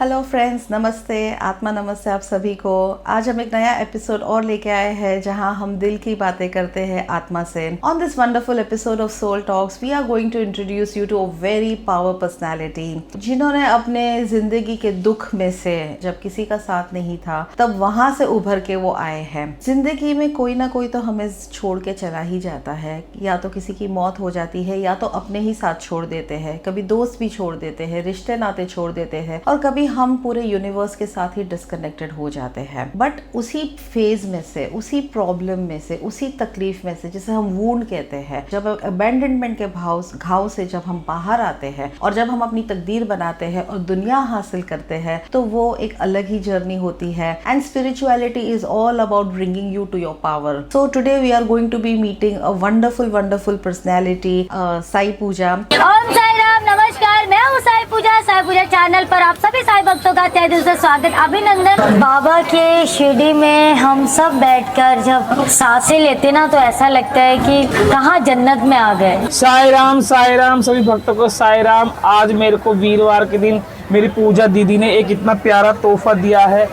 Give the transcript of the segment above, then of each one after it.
Hello friends, नमस्ते, आत्मा नमस्ते आप सभी को। आज हम एक नया एपिसोड और लेके आए हैं जहां हम दिल की बातें करते हैं आत्मा से। On this wonderful episode of soul talks we are going to introduce you to a very power personality जिन्होंने अपने जिंदगी के दुख में से, जब किसी का साथ नहीं था तब वहां से उभर के वो आए हैं। जिंदगी में कोई ना कोई तो हमें छोड़ के चला ही जाता है, या तो किसी की मौत हो जाती है या तो अपने ही साथ छोड़ देते हैं, कभी दोस्त भी छोड़ देते हैं, रिश्ते नाते छोड़ देते हैं, और कभी हम पूरे यूनिवर्स के साथ ही डिस्कनेक्टेड हो जाते हैं। बट उसी फेज में से, उसी प्रॉब्लम में से, उसी तकलीफ में से, जिसे हम वूंड कहते हैं, जब अबैंडनमेंट के घाव से जब हम बाहर आते हैं और जब हम अपनी तकदीर बनाते हैं और दुनिया हासिल करते हैं, तो वो एक अलग ही जर्नी होती है। And spirituality is all about bringing you to your power. So today we are going to be meeting a wonderful personality, Sai Puja. Om Sai Ram, नमस्कार, मैं हूँ साई पूजा चैनल पर आप सभी साई भक्तों का तहे दिल से स्वागत, अभिनंदन। बाबा के शिरडी में हम सब बैठकर जब सांसें लेते ना तो ऐसा लगता है कि कहाँ जन्नत में आ गए। साई राम सभी भक्तों को साई राम। आज मेरे को वीरवार के दिन मेरी पूजा दीदी ने एक इतना प्यारा तोहफा दिया है।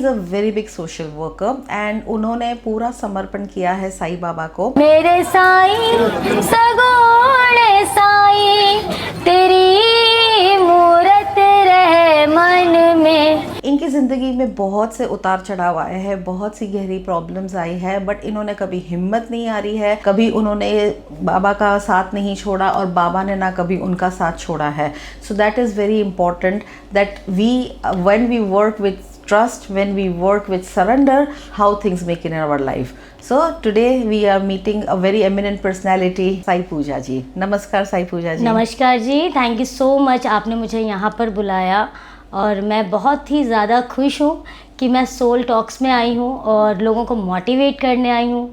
A very big social worker and उन्होंने पूरा समर्पण किया है साईं बाबा को। मेरे साईं सगुण साईं, तेरी मूरत रहे मन में। इनकी ज़िंदगी में बहुत से उतार चढ़ाव आए हैं, बहुत सी गहरी प्रॉब्लम्स आई है, बट इन्होंने कभी हिम्मत नहीं हारी है, कभी उन्होंने बाबा का साथ नहीं छोड़ा और बाबा ने ना कभी उनका साथ छोड़ा है। So that is very important that when we work with trust, when we work with surrender, how things make in our life. So today we are meeting a very eminent personality, Sai Puja ji. नमस्कार साई पूजा जी। नमस्कार जी, thank you so much, आपने मुझे यहाँ पर बुलाया और मैं बहुत ही ज़्यादा खुश हूँ कि मैं सोल टॉक्स में आई हूँ और लोगों को मोटिवेट करने आई हूँ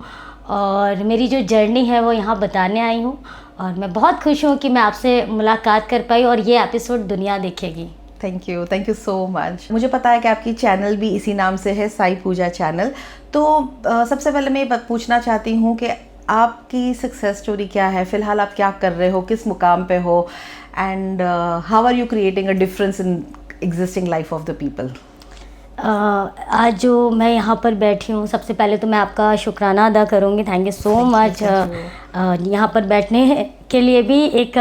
और मेरी जो जर्नी है वो यहाँ बताने आई हूँ। और मैं बहुत खुश हूँ कि मैं आपसे मुलाकात कर पाई और ये एपिसोड दुनिया देखेगी। Thank you so much. मुझे पता है कि आपकी चैनल भी इसी नाम से है, साई पूजा चैनल। तो सबसे पहले मैं पूछना चाहती हूँ कि आपकी सक्सेस स्टोरी क्या है, फ़िलहाल आप क्या कर रहे हो, किस मुकाम पे हो, and how are you creating a difference in existing life of the people. आज जो मैं यहाँ पर बैठी हूँ, सबसे पहले तो मैं आपका शुक्राना अदा करूँगी, थैंक यू सो मच। यहाँ पर बैठने के लिए भी एक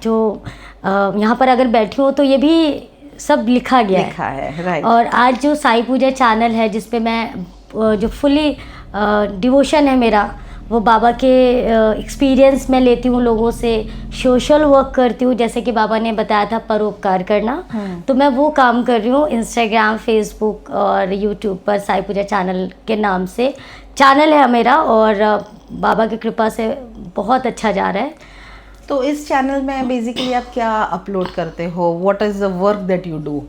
जो यहाँ पर अगर बैठी हूँ तो ये भी सब लिखा है राइट। और आज जो साई पूजा चैनल है जिस पे मैं जो फुली डिवोशन है मेरा, वो बाबा के एक्सपीरियंस में लेती हूँ, लोगों से सोशल वर्क करती हूँ, जैसे कि बाबा ने बताया था परोपकार करना, तो मैं वो काम कर रही हूँ। इंस्टाग्राम, फेसबुक और यूट्यूब पर साई पूजा चैनल के नाम से चैनल है मेरा और बाबा की कृपा से बहुत अच्छा जा रहा है। तो इस चैनल में बेसिकली आप क्या अपलोड करते हो, what is the work that you do.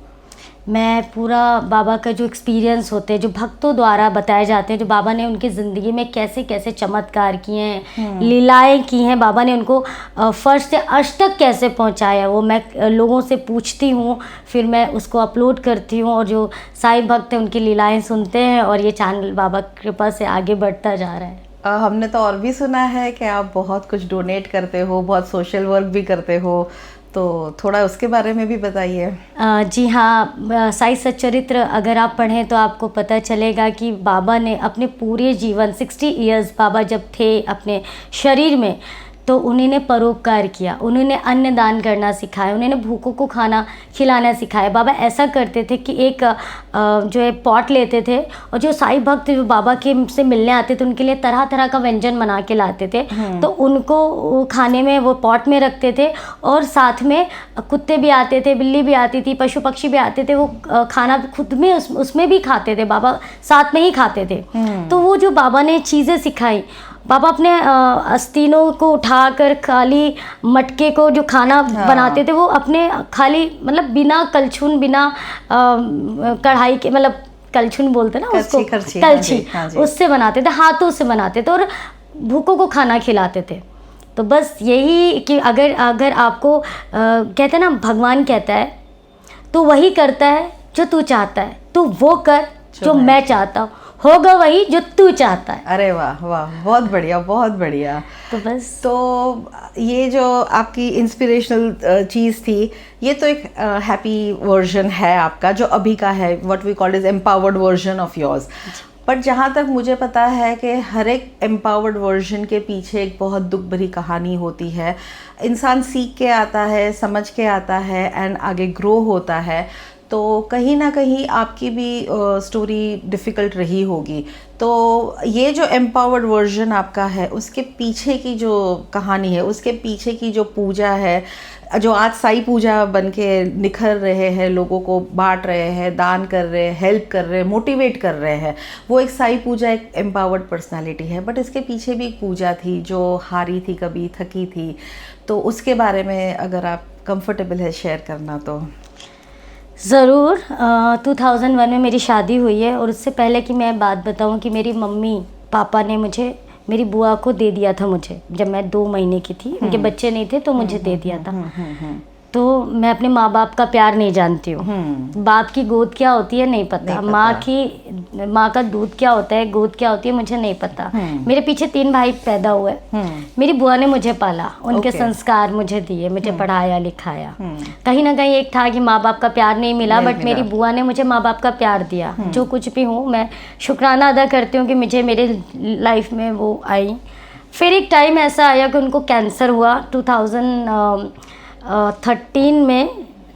मैं पूरा बाबा का जो एक्सपीरियंस होते हैं, जो भक्तों द्वारा बताए जाते हैं, जो बाबा ने उनकी ज़िंदगी में कैसे कैसे चमत्कार किए हैं, लीलाएं की हैं, बाबा ने उनको फर्स्ट से अष्ट तक कैसे पहुंचाया, वो मैं लोगों से पूछती हूँ, फिर मैं उसको अपलोड करती हूँ और जो साईं भक्त हैं उनकी लीलाएं सुनते हैं और ये चैनल बाबा की कृपा से आगे बढ़ता जा रहा है। हमने तो और भी सुना है कि आप बहुत कुछ डोनेट करते हो, बहुत सोशल वर्क भी करते हो, तो थोड़ा उसके बारे में भी बताइए। जी हाँ, साई सच्चरित्र अगर आप पढ़ें तो आपको पता चलेगा कि बाबा ने अपने पूरे जीवन 60 इयर्स बाबा जब थे अपने शरीर में, तो उन्होंने परोपकार किया, उन्होंने अन्न दान करना सिखाया, उन्होंने भूखों को खाना खिलाना सिखाया। बाबा ऐसा करते थे कि एक जो है पॉट लेते थे और जो साई भक्त जो बाबा के से मिलने आते थे उनके लिए तरह तरह का व्यंजन बना के लाते थे, तो उनको खाने में वो पॉट में रखते थे और साथ में कुत्ते भी आते थे, बिल्ली भी आती थी, पशु पक्षी भी आते थे, वो खाना खुद में उसमें भी खाते थे, बाबा साथ में ही खाते थे। तो वो जो बाबा ने चीज़ें सिखाई, बाबा अपने आस्तीनों को उठाकर खाली मटके को जो खाना बनाते थे वो अपने खाली मतलब बिना कलछुल, बिना कढ़ाई के, मतलब कलछुल बोलते ना उसको, कलछी, उससे बनाते थे, हाथों से बनाते थे और भूखों को खाना खिलाते थे। तो बस यही कि अगर आपको कहते हैं ना, भगवान कहता है तो वही करता है जो तू चाहता है, तो वो कर जो मैं चाहता हूँ, होगा वही जो तू चाहता है। अरे वाह वाह, बहुत बढ़िया बहुत बढ़िया। तो बस तो ये जो आपकी इंस्पिरेशनल चीज़ थी, ये तो एक हैप्पी वर्जन है आपका जो अभी का है, what we call is empowered version of yours. But जहाँ तक मुझे पता है कि हर एक एम्पावर्ड वर्जन के पीछे एक बहुत दुख भरी कहानी होती है। इंसान सीख के आता है, समझ के आता है एंड आगे ग्रो होता है। तो कहीं ना कहीं आपकी भी स्टोरी डिफ़िकल्ट रही होगी। तो ये जो एम्पावर्ड वर्जन आपका है, उसके पीछे की जो कहानी है, उसके पीछे की जो पूजा है, जो आज साई पूजा बन के निखर रहे हैं, लोगों को बांट रहे हैं, दान कर रहे हैं, हेल्प कर रहे हैं, मोटिवेट कर रहे हैं, वो एक साई पूजा एक एम्पावर्ड पर्सनालिटी है। बट इसके पीछे भी एक पूजा थी जो हारी थी, कभी थकी थी। तो उसके बारे में अगर आप कंफर्टेबल है शेयर करना तो। ज़रूर। 2001 में मेरी शादी हुई है, और उससे पहले कि मैं बात बताऊं कि मेरी मम्मी पापा ने मुझे मेरी बुआ को दे दिया था मुझे, जब मैं 2 महीने की थी, उनके बच्चे नहीं थे तो मुझे दे दिया था। तो मैं अपने माँ बाप का प्यार नहीं जानती हूँ। बाप की गोद क्या होती है नहीं पता, माँ का दूध क्या होता है, गोद क्या होती है मुझे नहीं पता। मेरे पीछे 3 भाई पैदा हुए, मेरी बुआ ने मुझे पाला, उनके संस्कार मुझे दिए, मुझे पढ़ाया लिखाया। कहीं ना कहीं एक था कि माँ बाप का प्यार नहीं मिला, बट मेरी बुआ ने मुझे माँ बाप का प्यार दिया। जो कुछ भी हूँ मैं शुक्राना अदा करती हूँ कि मुझे मेरे लाइफ में वो आई। फिर एक टाइम ऐसा आया कि उनको कैंसर हुआ 2013 में,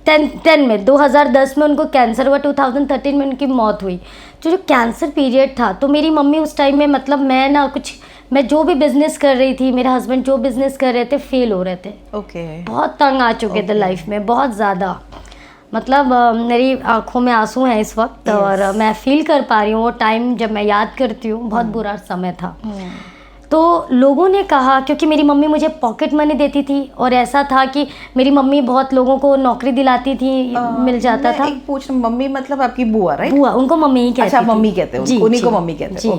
10 में 2010 में उनको कैंसर हुआ, 2013 में उनकी मौत हुई। जो कैंसर पीरियड था, तो मेरी मम्मी उस टाइम में, मतलब मैं जो भी बिज़नेस कर रही थी, मेरे हस्बैंड जो बिज़नेस कर रहे थे, फेल हो रहे थे। बहुत तंग आ चुके थे लाइफ में, बहुत ज़्यादा। मतलब मेरी आंखों में आंसू हैं इस वक्त, और मैं फील कर पा रही हूँ वो टाइम। जब मैं याद करती हूँ, बहुत बुरा समय था। तो लोगों ने कहा, क्योंकि मेरी मम्मी मुझे पॉकेट मनी देती थी, और ऐसा था कि मेरी मम्मी बहुत लोगों को नौकरी दिलाती थी, मिल जाता था। एक पूछ, मम्मी मतलब आपकी बुआ, राइट? बुआ, उनको मम्मी ही कहते अच्छा, थी। मम्मी कहते हैं उन्हीं को मम्मी कहते हैं।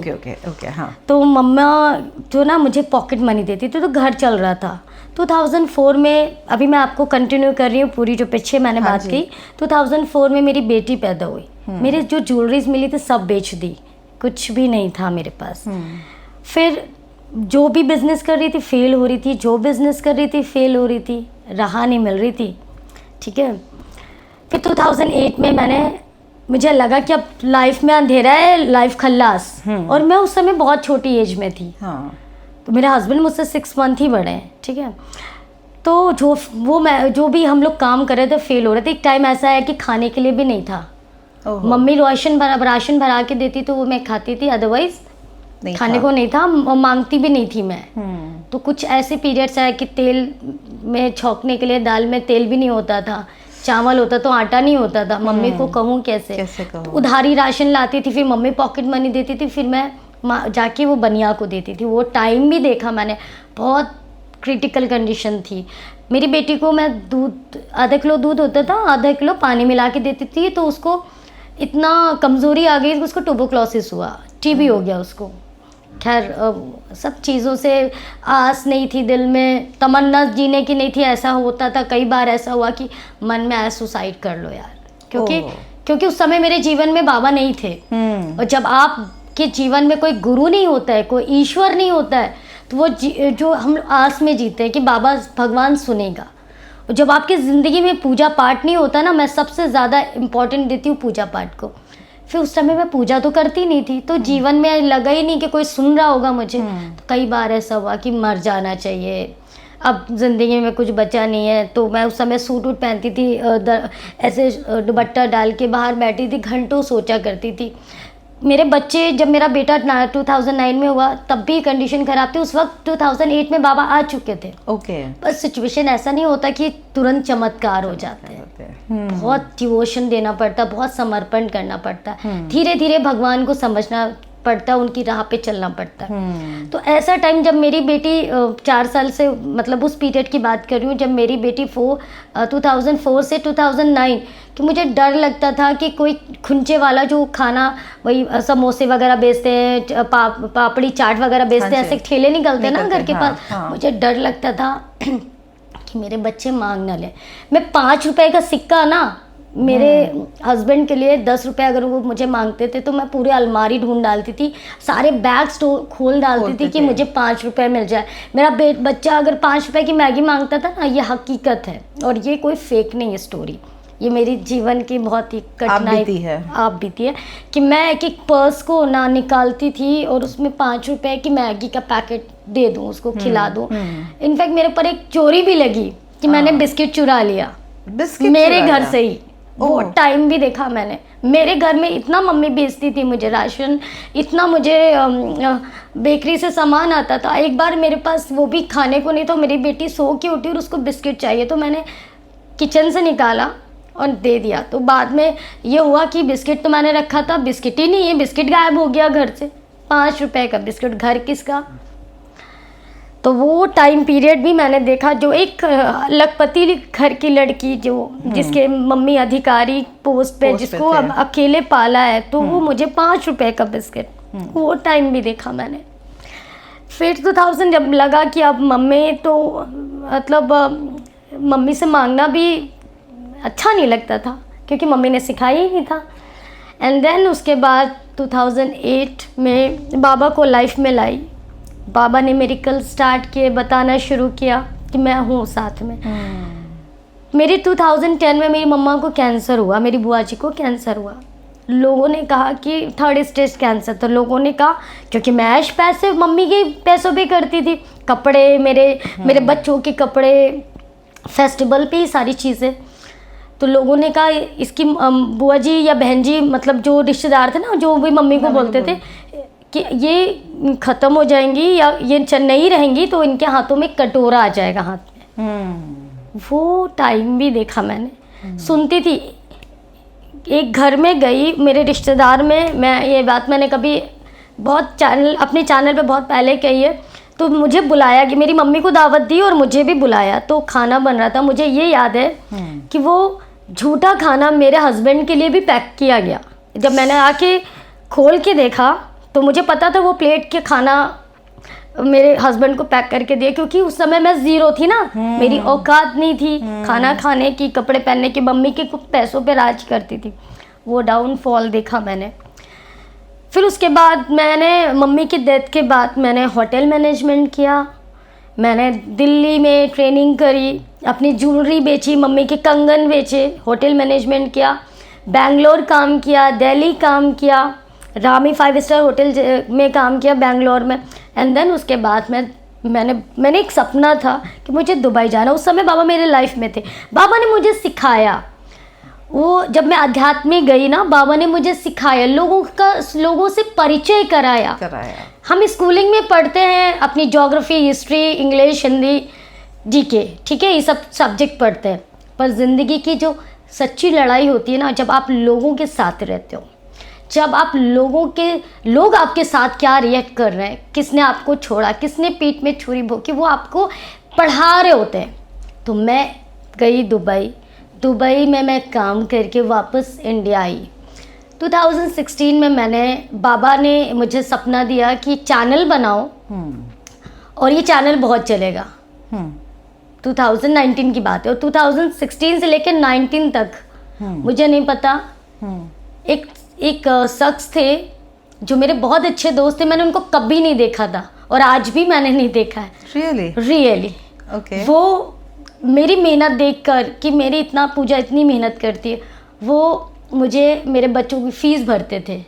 ओके हाँ। तो मम्मा जो ना मुझे पॉकेट मनी देती थी, तो घर चल रहा था। 2004 में, अभी मैं आपको कंटिन्यू कर रही हूँ पूरी जो पीछे मैंने बात की। 2004 में मेरी बेटी पैदा हुई। मेरे जो ज्वेलरीज मिली थी सब बेच दी, कुछ भी नहीं था मेरे पास। फिर जो भी बिज़नेस कर रही थी फेल हो रही थी, जो बिज़नेस कर रही थी फेल हो रही थी, राह नहीं मिल रही थी। ठीक है। फिर 2008 में मुझे लगा कि अब लाइफ में अंधेरा है, लाइफ खल्लास। और मैं उस समय बहुत छोटी एज में थी। तो मेरे हस्बैंड मुझसे 6 मंथ ही बड़े हैं। ठीक है। तो जो भी हम लोग काम कर रहे थे फेल हो रहे थे। एक टाइम ऐसा है कि खाने के लिए भी नहीं था। मम्मी राशन भरा के देती तो वो मैं खाती थी, अदरवाइज खाने को नहीं था, मांगती भी नहीं थी मैं। तो कुछ ऐसे पीरियड्स आए कि तेल में छौंकने के लिए दाल में तेल भी नहीं होता था, चावल होता तो आटा नहीं होता था। मम्मी को कहूँ कैसे कहूँ? तो उधारी राशन लाती थी, फिर मम्मी पॉकेट मनी देती थी, फिर मैं जाके वो बनिया को देती थी। वो टाइम भी देखा मैंने, बहुत क्रिटिकल कंडीशन थी। मेरी बेटी को मैं दूध, आधा किलो दूध होता था, आधा किलो पानी मिला के देती थी। तो उसको इतना कमज़ोरी आ गई कि उसको ट्यूबरक्लोसिस हुआ, टीबी हो गया उसको। खैर सब चीज़ों से आस नहीं थी दिल में, तमन्ना जीने की नहीं थी। ऐसा होता था, कई बार ऐसा हुआ कि मन में आया सुसाइड कर लो यार, क्योंकि उस समय मेरे जीवन में बाबा नहीं थे। और जब आपके जीवन में कोई गुरु नहीं होता है, कोई ईश्वर नहीं होता है, तो वो जो हम आस में जीते हैं कि बाबा भगवान सुनेगा। और जब आपकी ज़िंदगी में पूजा पाठ नहीं होता ना, मैं सबसे ज़्यादा इम्पोर्टेंट देती हूँ पूजा पाठ को। फिर उस समय मैं पूजा तो करती नहीं थी, तो जीवन में लगा ही नहीं कि कोई सुन रहा होगा मुझे। तो कई बार ऐसा हुआ कि मर जाना चाहिए, अब ज़िंदगी में कुछ बचा नहीं है। तो मैं उस समय सूट वूट पहनती थी, ऐसे दुपट्टा डाल के बाहर बैठी थी, घंटों सोचा करती थी। मेरे बच्चे, जब मेरा बेटा 2009 में हुआ तब भी कंडीशन ख़राब थी। उस वक्त 2008 में बाबा आ चुके थे। बस सिचुएशन ऐसा नहीं होता कि तुरंत चमत्कार हो जाते हैं। बहुत डिवोशन देना पड़ता, बहुत समर्पण करना पड़ता, धीरे धीरे भगवान को समझना पड़ता, उनकी राह पे चलना पड़ता। तो ऐसा टाइम जब मेरी बेटी 4 साल से, मतलब उस पीरियड की बात कर रही हूँ, जब मेरी बेटी 2004 से 2009, कि मुझे डर लगता था कि कोई खुंचे वाला जो खाना, वही समोसे वगैरह बेचते हैं, पापड़ी चाट वगैरह बेचते हैं, ऐसे ठेले निकलते हैं ना घर के पास। मुझे डर लगता था कि मेरे बच्चे मांग ना ले। मैं 5 रुपए का सिक्का ना मेरे हस्बैंड के लिए 10 रुपये अगर वो मुझे मांगते थे तो मैं पूरी अलमारी ढूंढ डालती थी, सारे बैग खोल डालती थी कि मुझे 5 रुपये मिल जाए। मेरा बच्चा अगर 5 रुपये की मैगी मांगता था ना, ये हकीकत है और ये कोई फेक नहीं है स्टोरी, ये मेरी जीवन की बहुत ही कठिनाई आप बीती है कि मैं एक एक पर्स को ना निकालती थी और उसमें 5 रुपए की मैगी का पैकेट दे दूं, उसको खिला दूं। इनफैक्ट मेरे ऊपर एक चोरी भी लगी कि मैंने बिस्किट चुरा लिया मेरे घर से ही। वो टाइम भी देखा मैंने। मेरे घर में इतना मम्मी बेचती थी मुझे राशन, इतना मुझे बेकरी से सामान आता था। एक बार मेरे पास वो भी खाने को नहीं, तो मेरी बेटी सो के उठी और उसको बिस्किट चाहिए, तो मैंने किचन से निकाला और दे दिया। तो बाद में ये हुआ कि बिस्किट तो मैंने रखा था, बिस्किट ही नहीं है, बिस्किट गायब हो गया घर से। 5 रुपए का बिस्किट, घर किसका? तो वो टाइम पीरियड भी मैंने देखा। जो एक लखपति घर की लड़की जो जिसके मम्मी अधिकारी पोस्ट पे, जिसको अब अकेले पाला है, तो वो मुझे 5 रुपए का बिस्किट, वो टाइम भी देखा मैंने। फिर 2000 जब लगा कि अब मम्मी तो मतलब मम्मी से मांगना भी अच्छा नहीं लगता था क्योंकि मम्मी ने सिखाया ही नहीं था। एंड देन उसके बाद 2008 में बाबा को लाइफ में लाई। बाबा ने मेरिकल स्टार्ट किए, बताना शुरू किया कि मैं हूँ साथ में। मेरी 2010 में मेरी मम्मा को कैंसर हुआ, मेरी बुआ जी को कैंसर हुआ। लोगों ने कहा कि 3rd स्टेज कैंसर। तो लोगों ने कहा, क्योंकि मैं ऐश पैसे मम्मी के पैसों पे करती थी, कपड़े मेरे बच्चों के कपड़े, फेस्टिवल पे ही सारी चीज़ें। तो लोगों ने कहा इसकी बुआ जी या बहन जी, मतलब जो रिश्तेदार थे ना, जो भी मम्मी को बोलते थे कि ये ख़त्म हो जाएंगी या ये नहीं रहेंगी तो इनके हाथों में कटोरा आ जाएगा हाथ में। वो टाइम भी देखा मैंने। सुनती थी, एक घर में गई मेरे रिश्तेदार में, मैं ये बात मैंने कभी बहुत अपने चैनल पे बहुत पहले कही है। तो मुझे बुलाया कि मेरी मम्मी को दावत दी और मुझे भी बुलाया, तो खाना बन रहा था। मुझे ये याद है कि वो झूठा खाना मेरे हस्बैंड के लिए भी पैक किया गया। जब मैंने आके खोल के देखा तो मुझे पता था वो प्लेट के खाना मेरे हस्बैंड को पैक करके दिया, क्योंकि उस समय मैं ज़ीरो थी ना, मेरी औकात नहीं थी खाना खाने की, कपड़े पहनने की। मम्मी के कुछ पैसों पे राज करती थी। वो डाउनफॉल देखा मैंने। फिर उसके बाद मैंने मम्मी की डेथ के बाद मैंने होटल मैनेजमेंट किया, मैंने दिल्ली में ट्रेनिंग करी, अपनी ज्वेलरी बेची, मम्मी के कंगन बेचे, होटल मैनेजमेंट किया, बेंगलोर काम किया, दिल्ली काम किया, रामी 5 स्टार होटल में काम किया बेंगलोर में। एंड देन उसके बाद मैंने एक सपना था कि मुझे दुबई जाना। उस समय बाबा मेरे लाइफ में थे। बाबा ने मुझे सिखाया, वो जब मैं अध्यात्म में गई ना, बाबा ने मुझे सिखाया, लोगों से परिचय कराया। हम स्कूलिंग में पढ़ते हैं अपनी geography, history, English, Hindi, GK, ठीक है, ये सब सब्जेक्ट पढ़ते हैं, पर ज़िंदगी की जो सच्ची लड़ाई होती है ना, जब आप लोगों के साथ रहते हो, जब आप लोग आपके साथ क्या रिएक्ट कर रहे हैं, किसने आपको छोड़ा, किसने पीठ में छुरी भोंकी, वो आपको पढ़ा रहे होते हैं। तो मैं गई दुबई में मैं काम करके वापस इंडिया आई। 2016 में बाबा ने मुझे सपना दिया कि चैनल बनाओ और ये चैनल बहुत चलेगा। 2019 की बात है, और 2016 से लेकर 19 तक मुझे नहीं पता, एक शख्स थे जो मेरे बहुत अच्छे दोस्त थे, मैंने उनको कभी नहीं देखा था और आज भी मैंने नहीं देखा है। Really okay. वो मेरी मेहनत देखकर कि मेरी इतना पूजा इतनी मेहनत करती है, वो मुझे मेरे बच्चों की फ़ीस भरते थे।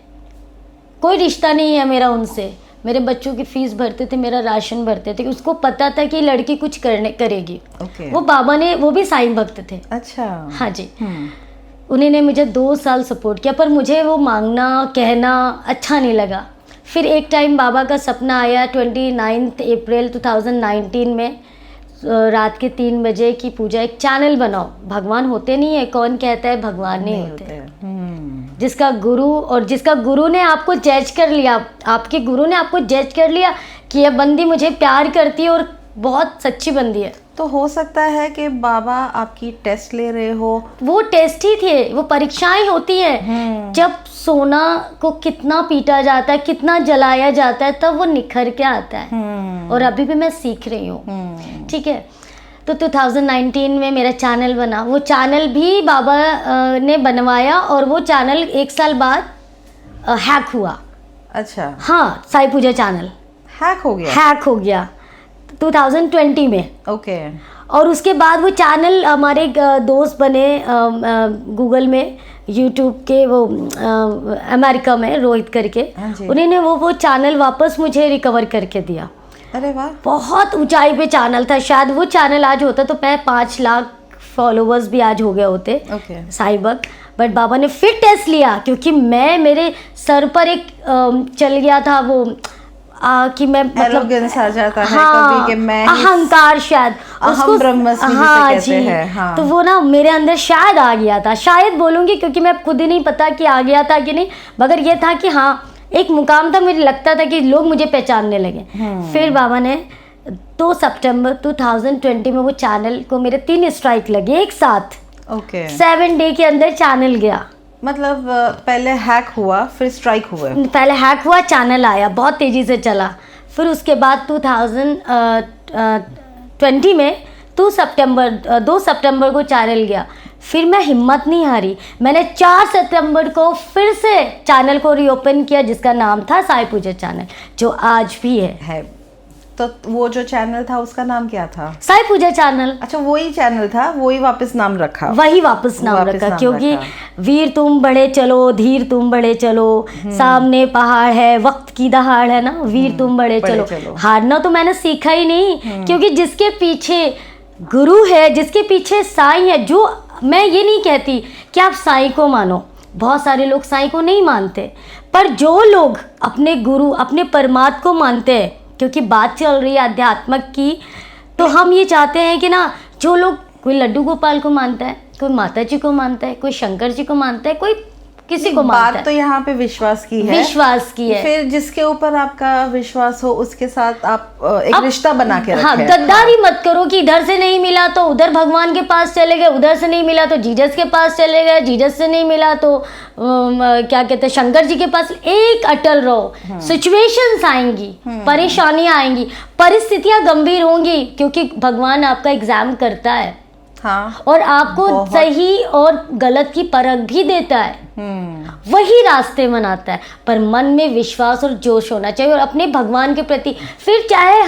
कोई रिश्ता नहीं है मेरा उनसे, मेरे बच्चों की फ़ीस भरते थे, मेरा राशन भरते थे। उसको पता था कि लड़की कुछ करेगी। वो बाबा ने, वो भी साईं भक्त थे। अच्छा। हाँ जी। उन्होंने मुझे 2 साल सपोर्ट किया, पर मुझे वो मांगना कहना अच्छा नहीं लगा। फिर एक टाइम बाबा का सपना आया 29 अप्रैल 2019 में, रात के 3 बजे की पूजा, एक चैनल बनाओ। भगवान होते नहीं है, कौन कहता है भगवान नहीं होते। जिसका गुरु ने आपको जज कर लिया, आपके गुरु ने आपको जज कर लिया कि यह बंदी मुझे प्यार करती है और बहुत सच्ची बंदी है, तो हो सकता है कि बाबा आपकी टेस्ट ले रहे हो। वो टेस्ट ही थे, वो परीक्षाएं होती हैं। जब सोना को कितना पीटा जाता है, कितना जलाया जाता है, तब वो निखर के आता है। और अभी भी मैं सीख रही हूँ, ठीक है। तो 2019 में मेरा चैनल बना। वो चैनल भी बाबा ने बनवाया और वो चैनल 1 साल बाद हैक हुआ। अच्छा, हाँ, साई पूजा चैनल हैक हो गया। हैक हो गया 2020 में। ओके। और उसके बाद वो चैनल हमारे दोस्त बने गूगल में, यूट्यूब के, वो अमेरिका में रोहित करके, हाँ जी। उन्होंने वो चैनल वापस मुझे रिकवर करके दिया। अरे वाह। बहुत ऊंचाई पे चैनल था, शायद वो चैनल आज होता तो मैं 5 लाख फॉलोवर्स भी आज हो गए होते। ओके। साईबक, बट बाबा ने फिर टेस्ट लिया क्योंकि मेरे सर पर एक चल गया था वो कि मैं मतलब Arrogance आ जाता है हाँ, कभी कि मैं अहंकार, शायद अहम ब्रह्मस्मि जिसे हाँ कहते जी हैं, हाँ। तो वो ना मेरे अंदर शायद आ गया था, शायद बोलूँगी क्योंकि मैं खुद ही नहीं पता कि आ गया था कि नहीं, मगर ये था कि हाँ एक मुकाम था, मुझे लगता था कि लोग मुझे पहचानने लगे। फिर बाबा ने 2 सितंबर 2020 में वो चैनल को मेरे 3 स्ट्राइक लगे एक साथ। ओके। 7 डे के अंदर चैनल गया। मतलब पहले हैक हुआ, फिर स्ट्राइक हुए। पहले हैक हुआ, चैनल आया, बहुत तेज़ी से चला। फिर उसके बाद 2020 में 2 सितंबर को चैनल गया। फिर मैं हिम्मत नहीं हारी, मैंने 4 सितंबर को फिर से चैनल को रीओपन किया जिसका नाम था साई पूजा चैनल, जो आज भी है। तो वो जो चैनल था उसका नाम क्या था? साई पूजा चैनल। अच्छा, वही चैनल था, वही वापस नाम रखा। वही वापस नाम रखा क्योंकि वीर तुम बढ़े चलो, धीर तुम बढ़े चलो, सामने पहाड़ है, वक्त की दहाड़ है ना, वीर तुम बढ़े चलो। हारना तो मैंने सीखा ही नहीं, क्योंकि जिसके पीछे गुरु है, जिसके पीछे साईं है, जो मैं ये नहीं कहती कि आप साईं को मानो, बहुत सारे लोग साईं को नहीं मानते, पर जो लोग अपने गुरु, अपने परमात्मा को मानते हैं, क्योंकि बात चल रही है अध्यात्म की, तो हम ये चाहते हैं कि ना, जो लोग, कोई लड्डू गोपाल को मानता है, कोई माता जी को मानता है, कोई शंकर जी को मानता है, कोई किसी को मानता है। बात तो यहाँ पे विश्वास की है। विश्वास की है। फिर जिसके ऊपर आपका विश्वास हो उसके साथ आप एक रिश्ता बना के रखें। हाँ, गद्दारी मत करो कि इधर से नहीं मिला तो उधर भगवान के पास चले गए, उधर से नहीं मिला तो जीसस के पास चले गए, जीसस से नहीं मिला तो क्या कहते हैं शंकर जी के पास। एक अटल रहो। सिचुएशंस आएंगी, परेशानियां आएंगी, परिस्थितियां गंभीर होंगी, क्योंकि भगवान आपका एग्जाम करता है। हाँ। और आपको सही और गलत की परख भी देता है, वही रास्ते बनाता है, पर मन में विश्वास और जोश होना चाहिए और अपने भगवान के प्रति। फिर चाहे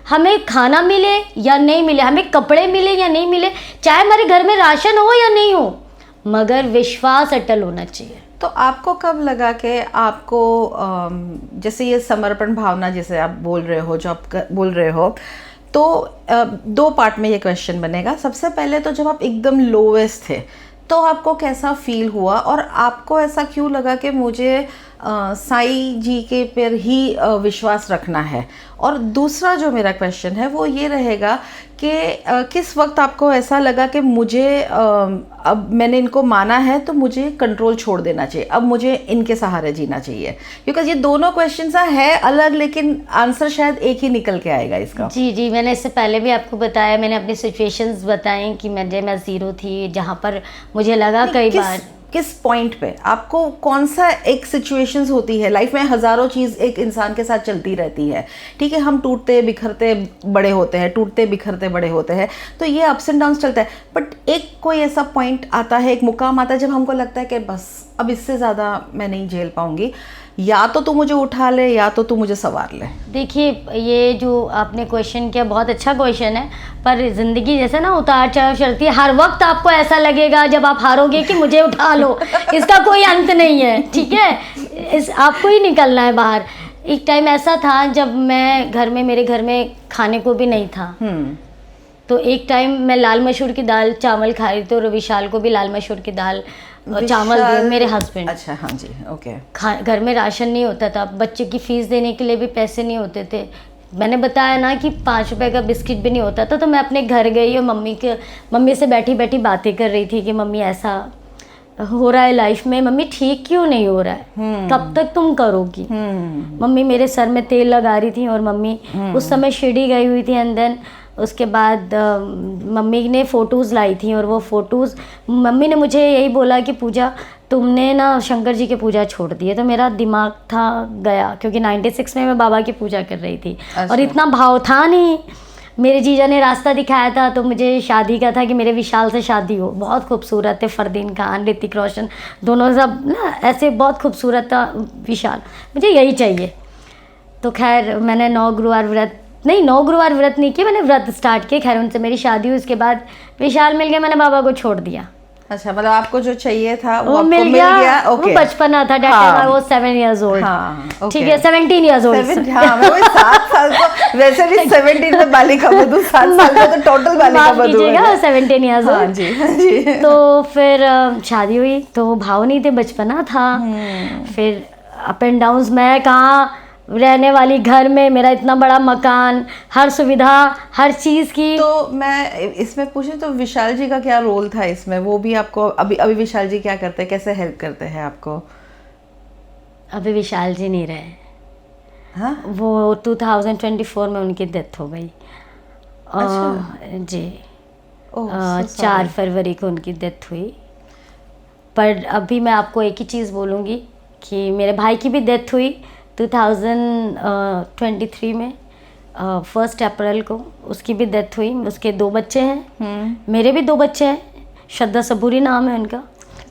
हमें खाना मिले या नहीं मिले, हमें कपड़े मिले या नहीं मिले, चाहे हमारे घर में राशन हो या नहीं हो, मगर विश्वास अटल होना चाहिए। तो आपको कब लगा कि आपको जैसे ये समर्पण भावना जिसे आप बोल रहे हो, जो आप बोल रहे हो, तो 2 पार्ट में ये क्वेश्चन बनेगा। सबसे पहले तो जब आप एकदम लोवेस्ट थे तो आपको कैसा फील हुआ और आपको ऐसा क्यों लगा कि मुझे साईं जी के पर ही विश्वास रखना है? और दूसरा जो मेरा क्वेश्चन है वो ये रहेगा कि किस वक्त आपको ऐसा लगा कि मुझे अब मैंने इनको माना है तो मुझे कंट्रोल छोड़ देना चाहिए, अब मुझे इनके सहारे जीना चाहिए? बिकॉज ये दोनों क्वेश्चन है अलग, लेकिन आंसर शायद एक ही निकल के आएगा इसका। जी, मैंने इससे पहले भी आपको बताया, मैंने अपनी सिचुएशंस बताई कि मैं ज़ीरो थी, जहाँ पर मुझे लगा कई बार। किस पॉइंट पे आपको कौन सा एक सिचुएशंस होती है लाइफ में? हज़ारों चीज़ एक इंसान के साथ चलती रहती है, ठीक है, हम टूटते बिखरते बड़े होते हैं, टूटते बिखरते बड़े होते हैं, तो ये अप्स एंड डाउन्स चलता है। बट एक कोई ऐसा पॉइंट आता है, एक मुकाम आता है जब हमको लगता है कि बस अब इससे ज़्यादा मैं नहीं झेल पाऊंगी, या तो तू मुझे उठा ले या तो तू मुझे सवार ले। देखिए, ये जो आपने क्वेश्चन किया बहुत अच्छा क्वेश्चन है, पर ज़िंदगी जैसे ना उतार चढ़ाव चलती है, हर वक्त आपको ऐसा लगेगा जब आप हारोगे कि मुझे उठा लो, इसका कोई अंत नहीं है, ठीक है, आपको ही निकलना है बाहर। एक टाइम ऐसा था जब मैं मेरे घर में खाने को भी नहीं था, तो एक टाइम मैं लाल मसूर की दाल चावल खा रही थी और विशाल को भी लाल मसूर की दाल चावल दिए, मेरे हस्बैंड। अच्छा, हाँ जी, ओके। घर में राशन नहीं होता था, बच्चे की फीस देने के लिए भी पैसे नहीं होते थे। मैंने बताया ना कि 5 रुपए का बिस्किट भी नहीं होता था, तो मैं अपने घर गई और मम्मी से बैठी बैठी बातें कर रही थी कि मम्मी ऐसा हो रहा है लाइफ में, मम्मी ठीक क्यों नहीं हो रहा है, कब तक तुम करोगी? मम्मी मेरे सर में तेल लगा रही थी और मम्मी उस समय शिरडी गई हुई थी। एंड देन उसके बाद मम्मी ने फ़ोटोज़ लाई थी और वो फ़ोटोज़ मम्मी ने मुझे यही बोला कि पूजा तुमने ना शंकर जी की पूजा छोड़ दी है। तो मेरा दिमाग था गया, क्योंकि 96 में मैं बाबा की पूजा कर रही थी और इतना भाव था नहीं, मेरे जीजा ने रास्ता दिखाया था, तो मुझे शादी का था कि मेरे विशाल से शादी हो। बहुत खूबसूरत है, फरदीन खान, ऋतिक रोशन, दोनों सब ना ऐसे बहुत खूबसूरत था विशाल, मुझे यही चाहिए। तो खैर मैंने 9 गुरुवार व्रत नहीं किए, मैंने व्रत स्टार्ट किए। खैर उनसे मेरी शादी हुई, उसके बाद विशाल मिल गया, मैंने बाबा को छोड़ दिया। अच्छा, मतलब आपको जो चाहिए था वो आपको मिल गया। ओके। वो बचपना था, डेट हाँ। वो 7 years old। हाँ, ओके। ठीक है, 17 years old। हाँ, मैं वही 7 साल तो वैसे भी 17 में बालिका वधू, 7 साल में तो टोटल बालिका माफ वधू कीजिएगा, है। 17 years हाँ old। जी, हाँ जी। तो फिर शादी हुई, तो भाव नहीं थे, बचपना था। फिर अप एंड डाउन, मैं कहाँ रहने वाली, घर में मेरा इतना बड़ा मकान, हर सुविधा, हर चीज़ की। तो मैं इसमें पूछूं तो विशाल जी का क्या रोल था इसमें? वो भी आपको अभी विशाल जी क्या करते हैं, कैसे हेल्प करते हैं आपको? अभी विशाल जी नहीं रहे। हाँ, वो 2024 में उनकी डेथ हो गई। जी, ओह, 4 फरवरी को उनकी डेथ हुई। पर अभी मैं आपको एक ही चीज़ बोलूँगी कि मेरे भाई की भी डेथ हुई 2023 में, 1 अप्रैल को उसकी भी डेथ हुई। उसके 2 बच्चे हैं, मेरे भी 2 बच्चे हैं, श्रद्धा सबूरी नाम है उनका।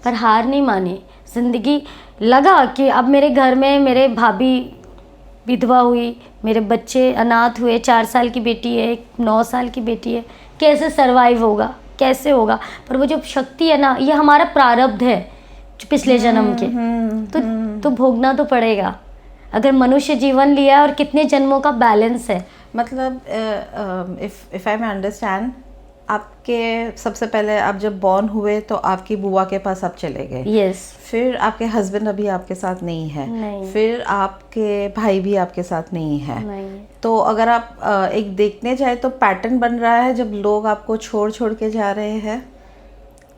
पर हार नहीं मानी ज़िंदगी, लगा कि अब मेरे घर में मेरे भाभी विधवा हुई, मेरे बच्चे अनाथ हुए, 4 साल की बेटी है, एक 9 साल की बेटी है, कैसे सरवाइव होगा, कैसे होगा। पर वो जो शक्ति है ना, ये हमारा प्रारब्ध है जो पिछले जन्म के, तो भोगना तो पड़ेगा। अगर मनुष्य जीवन लिया और कितने जन्मों का बैलेंस है। मतलब इफ आई मे अंडरस्टैंड, आपके सबसे पहले आप जब बॉर्न हुए तो आपकी बुआ के पास आप चले गए। यस। फिर आपके हस्बैंड अभी आपके साथ नहीं है। नहीं। फिर आपके भाई भी आपके साथ नहीं है। नहीं। तो अगर आप एक देखने जाए तो पैटर्न बन रहा है जब लोग आपको छोड़ के जा रहे हैं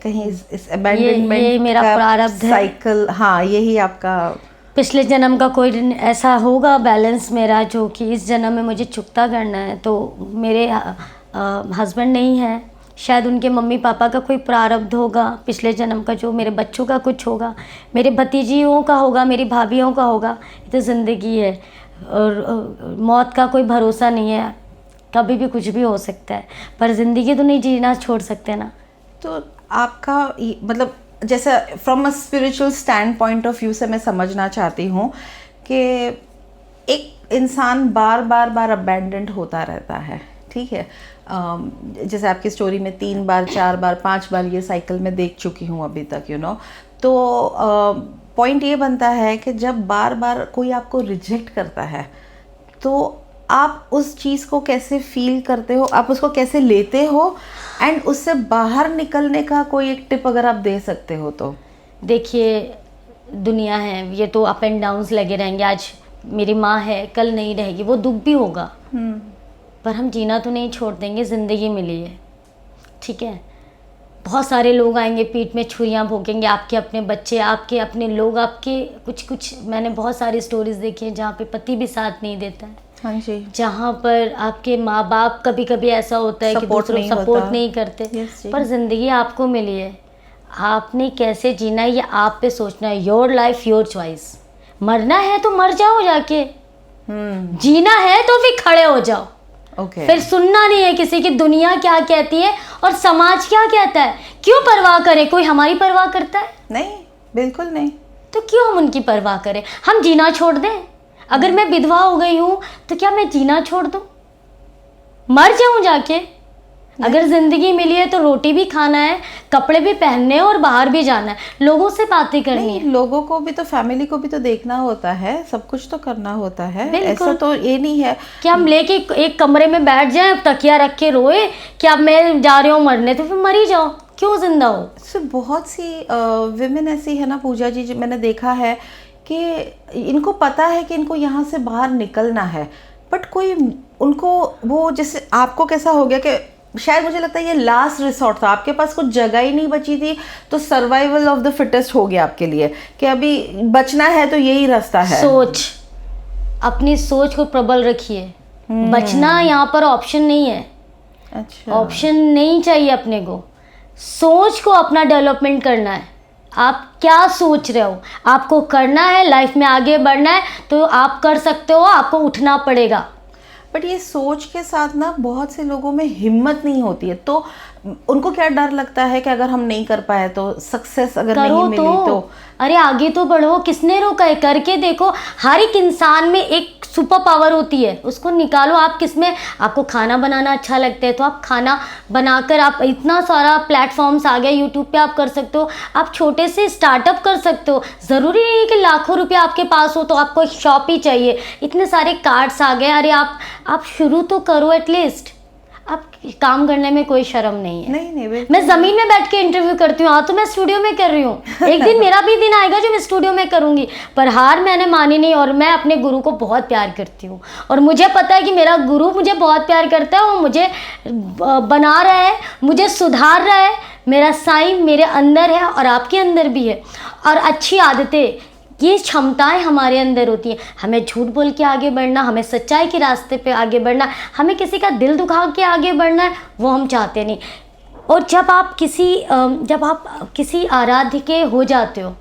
कहीं, इस अबैंडनमेंट ये मेरा प्रारब्ध है। साइकिल। हाँ, यही आपका पिछले जन्म का कोई ऐसा होगा बैलेंस मेरा जो कि इस जन्म में मुझे चुकता करना है। तो मेरे हस्बैंड नहीं है, शायद उनके मम्मी पापा का कोई प्रारब्ध होगा पिछले जन्म का, जो मेरे बच्चों का कुछ होगा, मेरे भतीजियों का होगा, मेरी भाभीयों का होगा। ये तो ज़िंदगी है और मौत का कोई भरोसा नहीं है, कभी भी कुछ भी हो सकता है। पर ज़िंदगी तो नहीं जीना छोड़ सकते ना। तो आपका मतलब जैसे from a spiritual stand point of view से मैं समझना चाहती हूँ कि एक इंसान बार अबैंडन्ड होता रहता है, ठीक है। जैसे आपकी स्टोरी में 3 बार, 4 बार, 5 बार ये साइकिल मैं देख चुकी हूँ अभी तक, तो पॉइंट ये बनता है कि जब बार कोई आपको रिजेक्ट करता है तो आप उस चीज़ को कैसे फील करते हो, आप उसको कैसे लेते हो, एंड उससे बाहर निकलने का कोई एक टिप अगर आप दे सकते हो तो। देखिए, दुनिया है, ये तो अप एंड डाउन्स लगे रहेंगे। आज मेरी माँ है, कल नहीं रहेगी, वो दुख भी होगा। पर हम जीना तो नहीं छोड़ देंगे, ज़िंदगी मिली है, ठीक है। बहुत सारे लोग आएंगे, पीठ में छुरियाँ भोंकेंगे, आपके अपने बच्चे, आपके अपने लोग, आपके कुछ मैंने बहुत सारी स्टोरीज़ देखी हैं जहाँ पे पति भी साथ नहीं देता है। हाँ जी। जहाँ पर आपके माँ बाप कभी ऐसा होता है कि दूसरों सपोर्ट नहीं करते। पर ज़िंदगी आपको मिली है, आपने कैसे जीना है ये आप पे सोचना है। Your life your choice. मरना है तो मर जाओ जाके, जीना है तो फिर खड़े हो जाओ। Okay. फिर सुनना नहीं है किसी की, दुनिया क्या कहती है और समाज क्या कहता है। क्यों परवाह करें, कोई हमारी परवाह करता है? नहीं, बिल्कुल नहीं। तो क्यों हम उनकी परवाह करें, हम जीना छोड़ दें। अगर मैं विधवा हो गई हूँ तो क्या मैं जीना छोड़ दूँ, मर जाऊँ जाके? अगर ज़िंदगी मिली है तो रोटी भी खाना है, कपड़े भी पहनने हैं और बाहर भी जाना है, लोगों से बातें करनी है। लोगों को भी तो, फैमिली को भी तो देखना होता है, सब कुछ तो करना होता है। बिल्कुल। ऐसा तो ये नहीं है कि हम लेके एक कमरे में बैठ जाएं, तकिया रख के रोए कि अब मैं जा रही हूँ मरने, तो फिर मर ही जाओ, क्यों जिंदा हो। तो बहुत सी विमेन ऐसी है ना पूजा जी, मैंने देखा है कि इनको पता है कि इनको यहाँ से बाहर निकलना है, बट कोई उनको, वो जैसे आपको कैसा हो गया कि शायद मुझे लगता है ये लास्ट रिसोर्ट था, आपके पास कुछ जगह ही नहीं बची थी, तो सर्वाइवल ऑफ द फिटेस्ट हो गया आपके लिए कि अभी बचना है तो यही रास्ता है। सोच, अपनी सोच को प्रबल रखिए। बचना यहाँ पर ऑप्शन नहीं है। अच्छा, ऑप्शन नहीं चाहिए अपने को, सोच को अपना डेवलपमेंट करना है। आप क्या सोच रहे हो, आपको करना है, लाइफ में आगे बढ़ना है तो आप कर सकते हो, आपको उठना पड़ेगा। बट ये सोच के साथ ना बहुत से लोगों में हिम्मत नहीं होती है, तो उनको क्या डर लगता है कि अगर हम नहीं कर पाए तो, सक्सेस अगर नहीं करो मिली तो अरे आगे तो बढ़ो, किसने रोका है? करके देखो। हर एक इंसान में एक सुपर पावर होती है, उसको निकालो। आप किसमें, आपको खाना बनाना अच्छा लगता है तो आप खाना बनाकर, आप इतना सारा प्लेटफॉर्म्स आ गए, यूट्यूब पे आप कर सकते हो। आप छोटे से स्टार्टअप कर सकते हो, ज़रूरी नहीं है कि लाखों रुपया आपके पास हो तो आपको एक शॉप ही चाहिए। इतने सारे कार्ड्स आ गए। अरे आप शुरू तो करो एटलीस्ट। आप काम करने में कोई शर्म नहीं है। नहीं मैं ज़मीन में बैठ के इंटरव्यू करती हूँ, तो मैं स्टूडियो में कर रही हूँ। एक दिन मेरा भी दिन आएगा जो मैं स्टूडियो में करूँगी, पर हार मैंने मानी नहीं। और मैं अपने गुरु को बहुत प्यार करती हूँ और मुझे पता है कि मेरा गुरु मुझे बहुत प्यार करता है। वो मुझे बना रहा है, मुझे सुधार रहा है। मेरा साईं मेरे अंदर है और आपके अंदर भी है। और अच्छी आदतें, ये क्षमताएं हमारे अंदर होती हैं। हमें झूठ बोल के आगे बढ़ना, हमें सच्चाई के रास्ते पे आगे बढ़ना, हमें किसी का दिल दुखा के आगे बढ़ना है, वो हम चाहते नहीं। और जब आप किसी आराध्य के हो जाते हो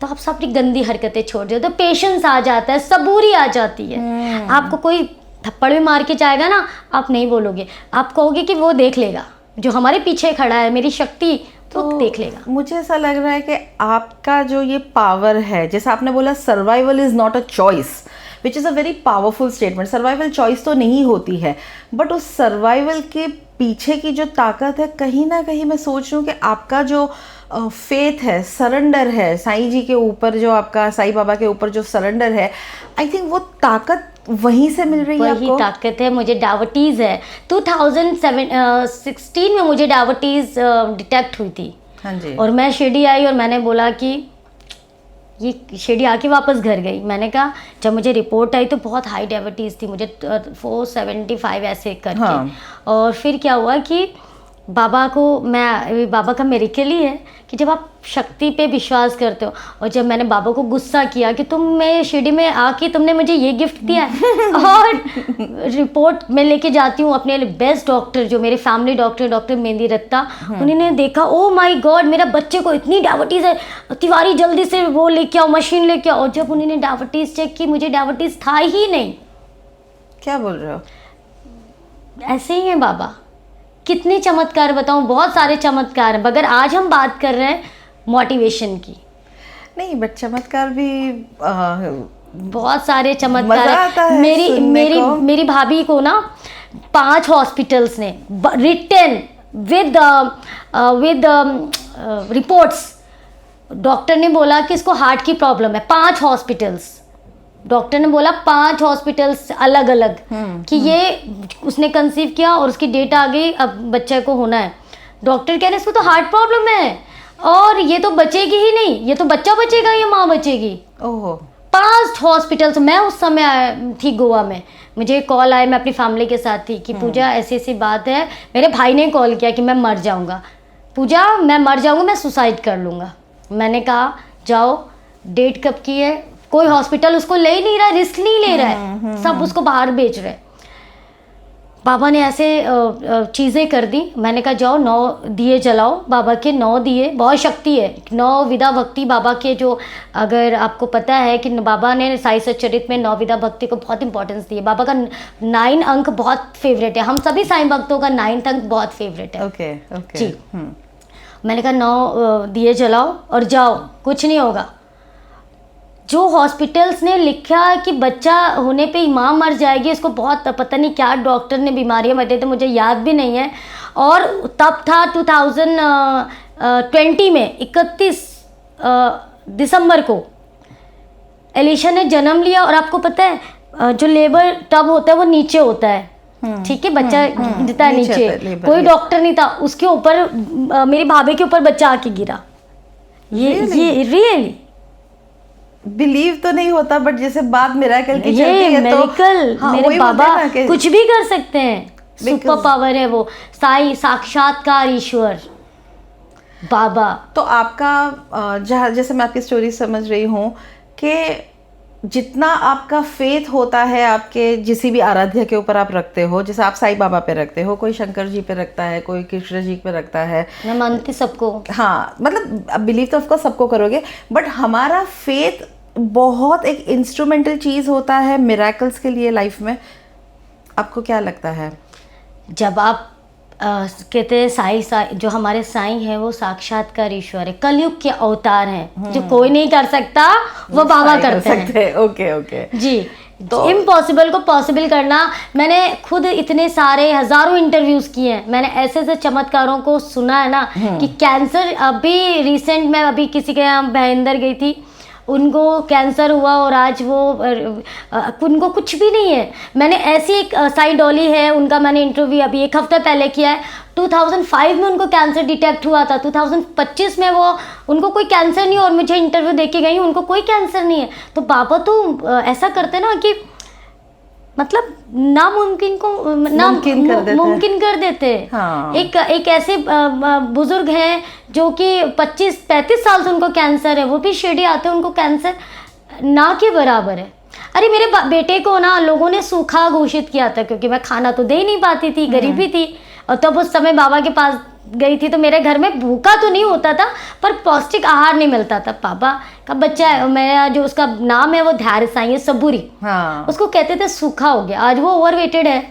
तो आप सब अपनी गंदी हरकतें छोड़ देते हो, तो पेशेंस आ जाता है, सबूरी आ जाती है। आपको कोई थप्पड़ भी मार के जाएगा ना, आप नहीं बोलोगे, आप कहोगे कि वो देख लेगा, जो हमारे पीछे खड़ा है, मेरी शक्ति तो देख लेगा। मुझे ऐसा लग रहा है कि आपका जो ये पावर है, जैसे आपने बोला survival is not a choice, which is a very powerful statement. Survival choice तो नहीं होती है, बट उस सर्वाइवल के पीछे की जो ताकत है, कहीं ना कहीं मैं सोच रही हूँ कि आपका जो फेथ है, सरेंडर है साईं जी के ऊपर, जो आपका साईं बाबा के ऊपर जो सरेंडर है, आई थिंक वो ताकत वहीं से मिल रही है आपको। वही ताकत है। मुझे डायबिटीज़ है, 2016 में मुझे डायबिटीज़ डिटेक्ट हुई थी। हाँ जी। और मैं शिरडी आई और मैंने बोला कि ये शिरडी आके वापस घर गई। मैंने कहा, जब मुझे रिपोर्ट आई तो बहुत हाई डायबिटीज़ थी मुझे, 475 ऐसे करके। हाँ। और फिर क्या हुआ कि बाबा का मिरेकल ही है कि जब आप शक्ति पे विश्वास करते हो। और जब मैंने बाबा को गुस्सा किया कि मैं शिरडी में आके तुमने मुझे ये गिफ्ट दिया है, और रिपोर्ट मैं लेके जाती हूँ अपने बेस्ट डॉक्टर, जो मेरे फैमिली डॉक्टर मेहंदी रत्ता, उन्होंने देखा, ओ माय गॉड, मेरा बच्चे को इतनी डायबिटीज़ है, तिवारी जल्दी से वो लेके आओ, मशीन लेके आओ। और जब उन्होंने डायबिटीज़ चेक की, मुझे डायबिटीज़ था ही नहीं। क्या बोल रहे हो? ऐसे ही है बाबा। कितने चमत्कार बताऊं, बहुत सारे चमत्कार हैं, मगर आज हम बात कर रहे हैं मोटिवेशन की। नहीं, बट चमत्कार भी बहुत सारे चमत्कार मजा आता है मेरी भाभी को ना 5 हॉस्पिटल्स ने रिटन विद रिपोर्ट्स, डॉक्टर ने बोला कि इसको हार्ट की प्रॉब्लम है। 5 हॉस्पिटल्स, डॉक्टर ने बोला 5 हॉस्पिटल्स अलग अलग कि ये उसने कंसीव किया और उसकी डेट आ गई, अब बच्चे को होना है। डॉक्टर कह रहे इसको तो हार्ट प्रॉब्लम है और ये तो बचेगी ही नहीं, ये तो बच्चा बचेगा, ये माँ बचेगी। ओहो। 5 हॉस्पिटल्स। मैं उस समय थी गोवा में, मुझे कॉल आया, मैं अपनी फैमिली के साथ थी कि पूजा ऐसी ऐसी बात है। मेरे भाई ने कॉल किया कि मैं मर जाऊँगा, पूजा मैं मर जाऊँगा, मैं सुसाइड कर लूँगा। मैंने कहा जाओ, डेट कब की है? कोई हॉस्पिटल उसको ले ही नहीं रहा, रिस्क नहीं ले रहा है, सब उसको बाहर बेच रहे। बाबा ने ऐसे चीज़ें कर दी। मैंने कहा जाओ 9 दिए जलाओ, बाबा के 9 दिए, बहुत शक्ति है 9 विधा भक्ति बाबा के। जो अगर आपको पता है कि बाबा ने साई सच्चरित में 9 विधा भक्ति को बहुत इंपॉर्टेंस दी है। बाबा का 9 अंक बहुत फेवरेट है, हम सभी साईं भक्तों का 9th अंक बहुत फेवरेट है। ओके ओके जी। मैंने कहा 9 दिए जलाओ और जाओ, कुछ नहीं होगा। जो हॉस्पिटल्स ने लिखा कि बच्चा होने पे माँ मर जाएगी, इसको बहुत पता नहीं क्या डॉक्टर ने बीमारियाँ बताई, तो मुझे याद भी नहीं है। और तब था 2020 में 31 दिसंबर को एलिशा ने जन्म लिया। और आपको पता है जो लेबर टब होता है वो नीचे होता है, ठीक है, बच्चा गिरता है नीचे, कोई डॉक्टर नहीं था, उसके ऊपर मेरी भाभी के ऊपर बच्चा आके गिरा। ये रियली बिलीव तो नहीं होता, बट जैसे बात मिरेकल की चलती है मिरेकल, हाँ, मेरे बाबा कुछ भी कर सकते हैं, सुपर पावर है वो, साई साक्षात्कार ईश्वर बाबा। तो आपका जैसे मैं आपकी स्टोरी समझ रही हूँ कि जितना आपका फेथ होता है आपके जिस भी आराध्य के ऊपर आप रखते हो, जैसे आप साईं बाबा पे रखते हो, कोई शंकर जी पे रखता है, कोई कृष्ण जी पे रखता है, मैं मानती सबको। हाँ, मतलब बिलीव तो ऑफकोर्स सबको करोगे, बट हमारा फेथ बहुत एक इंस्ट्रूमेंटल चीज़ होता है मिरेकल्स के लिए लाइफ में। आपको क्या लगता है? जब आप कहते हैं साई जो हमारे साईं हैं वो साक्षात्कार ईश्वर है, कलयुग के अवतार हैं, जो कोई नहीं कर सकता वो बाबा करते हैं। ओके ओके जी। तो इम्पॉसिबल को पॉसिबल करना, मैंने खुद इतने सारे हजारों इंटरव्यूज किए हैं, मैंने ऐसे ऐसे चमत्कारों को सुना है ना कि कैंसर, अभी रिसेंट में अभी किसी के यहाँ भयंदर गई थी, उनको कैंसर हुआ और आज वो उनको कुछ भी नहीं है। मैंने ऐसी एक साई डॉली है, उनका मैंने इंटरव्यू अभी 1 हफ्ता पहले किया है। 2005 में उनको कैंसर डिटेक्ट हुआ था, 2025 में वो उनको कोई कैंसर नहीं, और मुझे इंटरव्यू दे के गई, उनको कोई कैंसर नहीं है। तो बाबा तो ऐसा करते ना कि मतलब नामुमकिन को मुमकिन कर देते। हाँ। एक ऐसे बुजुर्ग हैं जो कि 25-35 साल से उनको कैंसर है, वो भी शिरडी आते हैं, उनको कैंसर ना के बराबर है। अरे मेरे बेटे को ना लोगों ने सूखा घोषित किया था, क्योंकि मैं खाना तो दे ही नहीं पाती थी, गरीबी थी, और तब उस समय बाबा के पास गई थी, तो मेरे घर में भूखा तो नहीं होता था पर पौष्टिक आहार नहीं मिलता था। पापा का बच्चा है, मेरा जो उसका नाम है वो धैर्य साईं है, सबूरी। हाँ। उसको कहते थे सूखा हो गया, आज वो ओवरवेटेड है।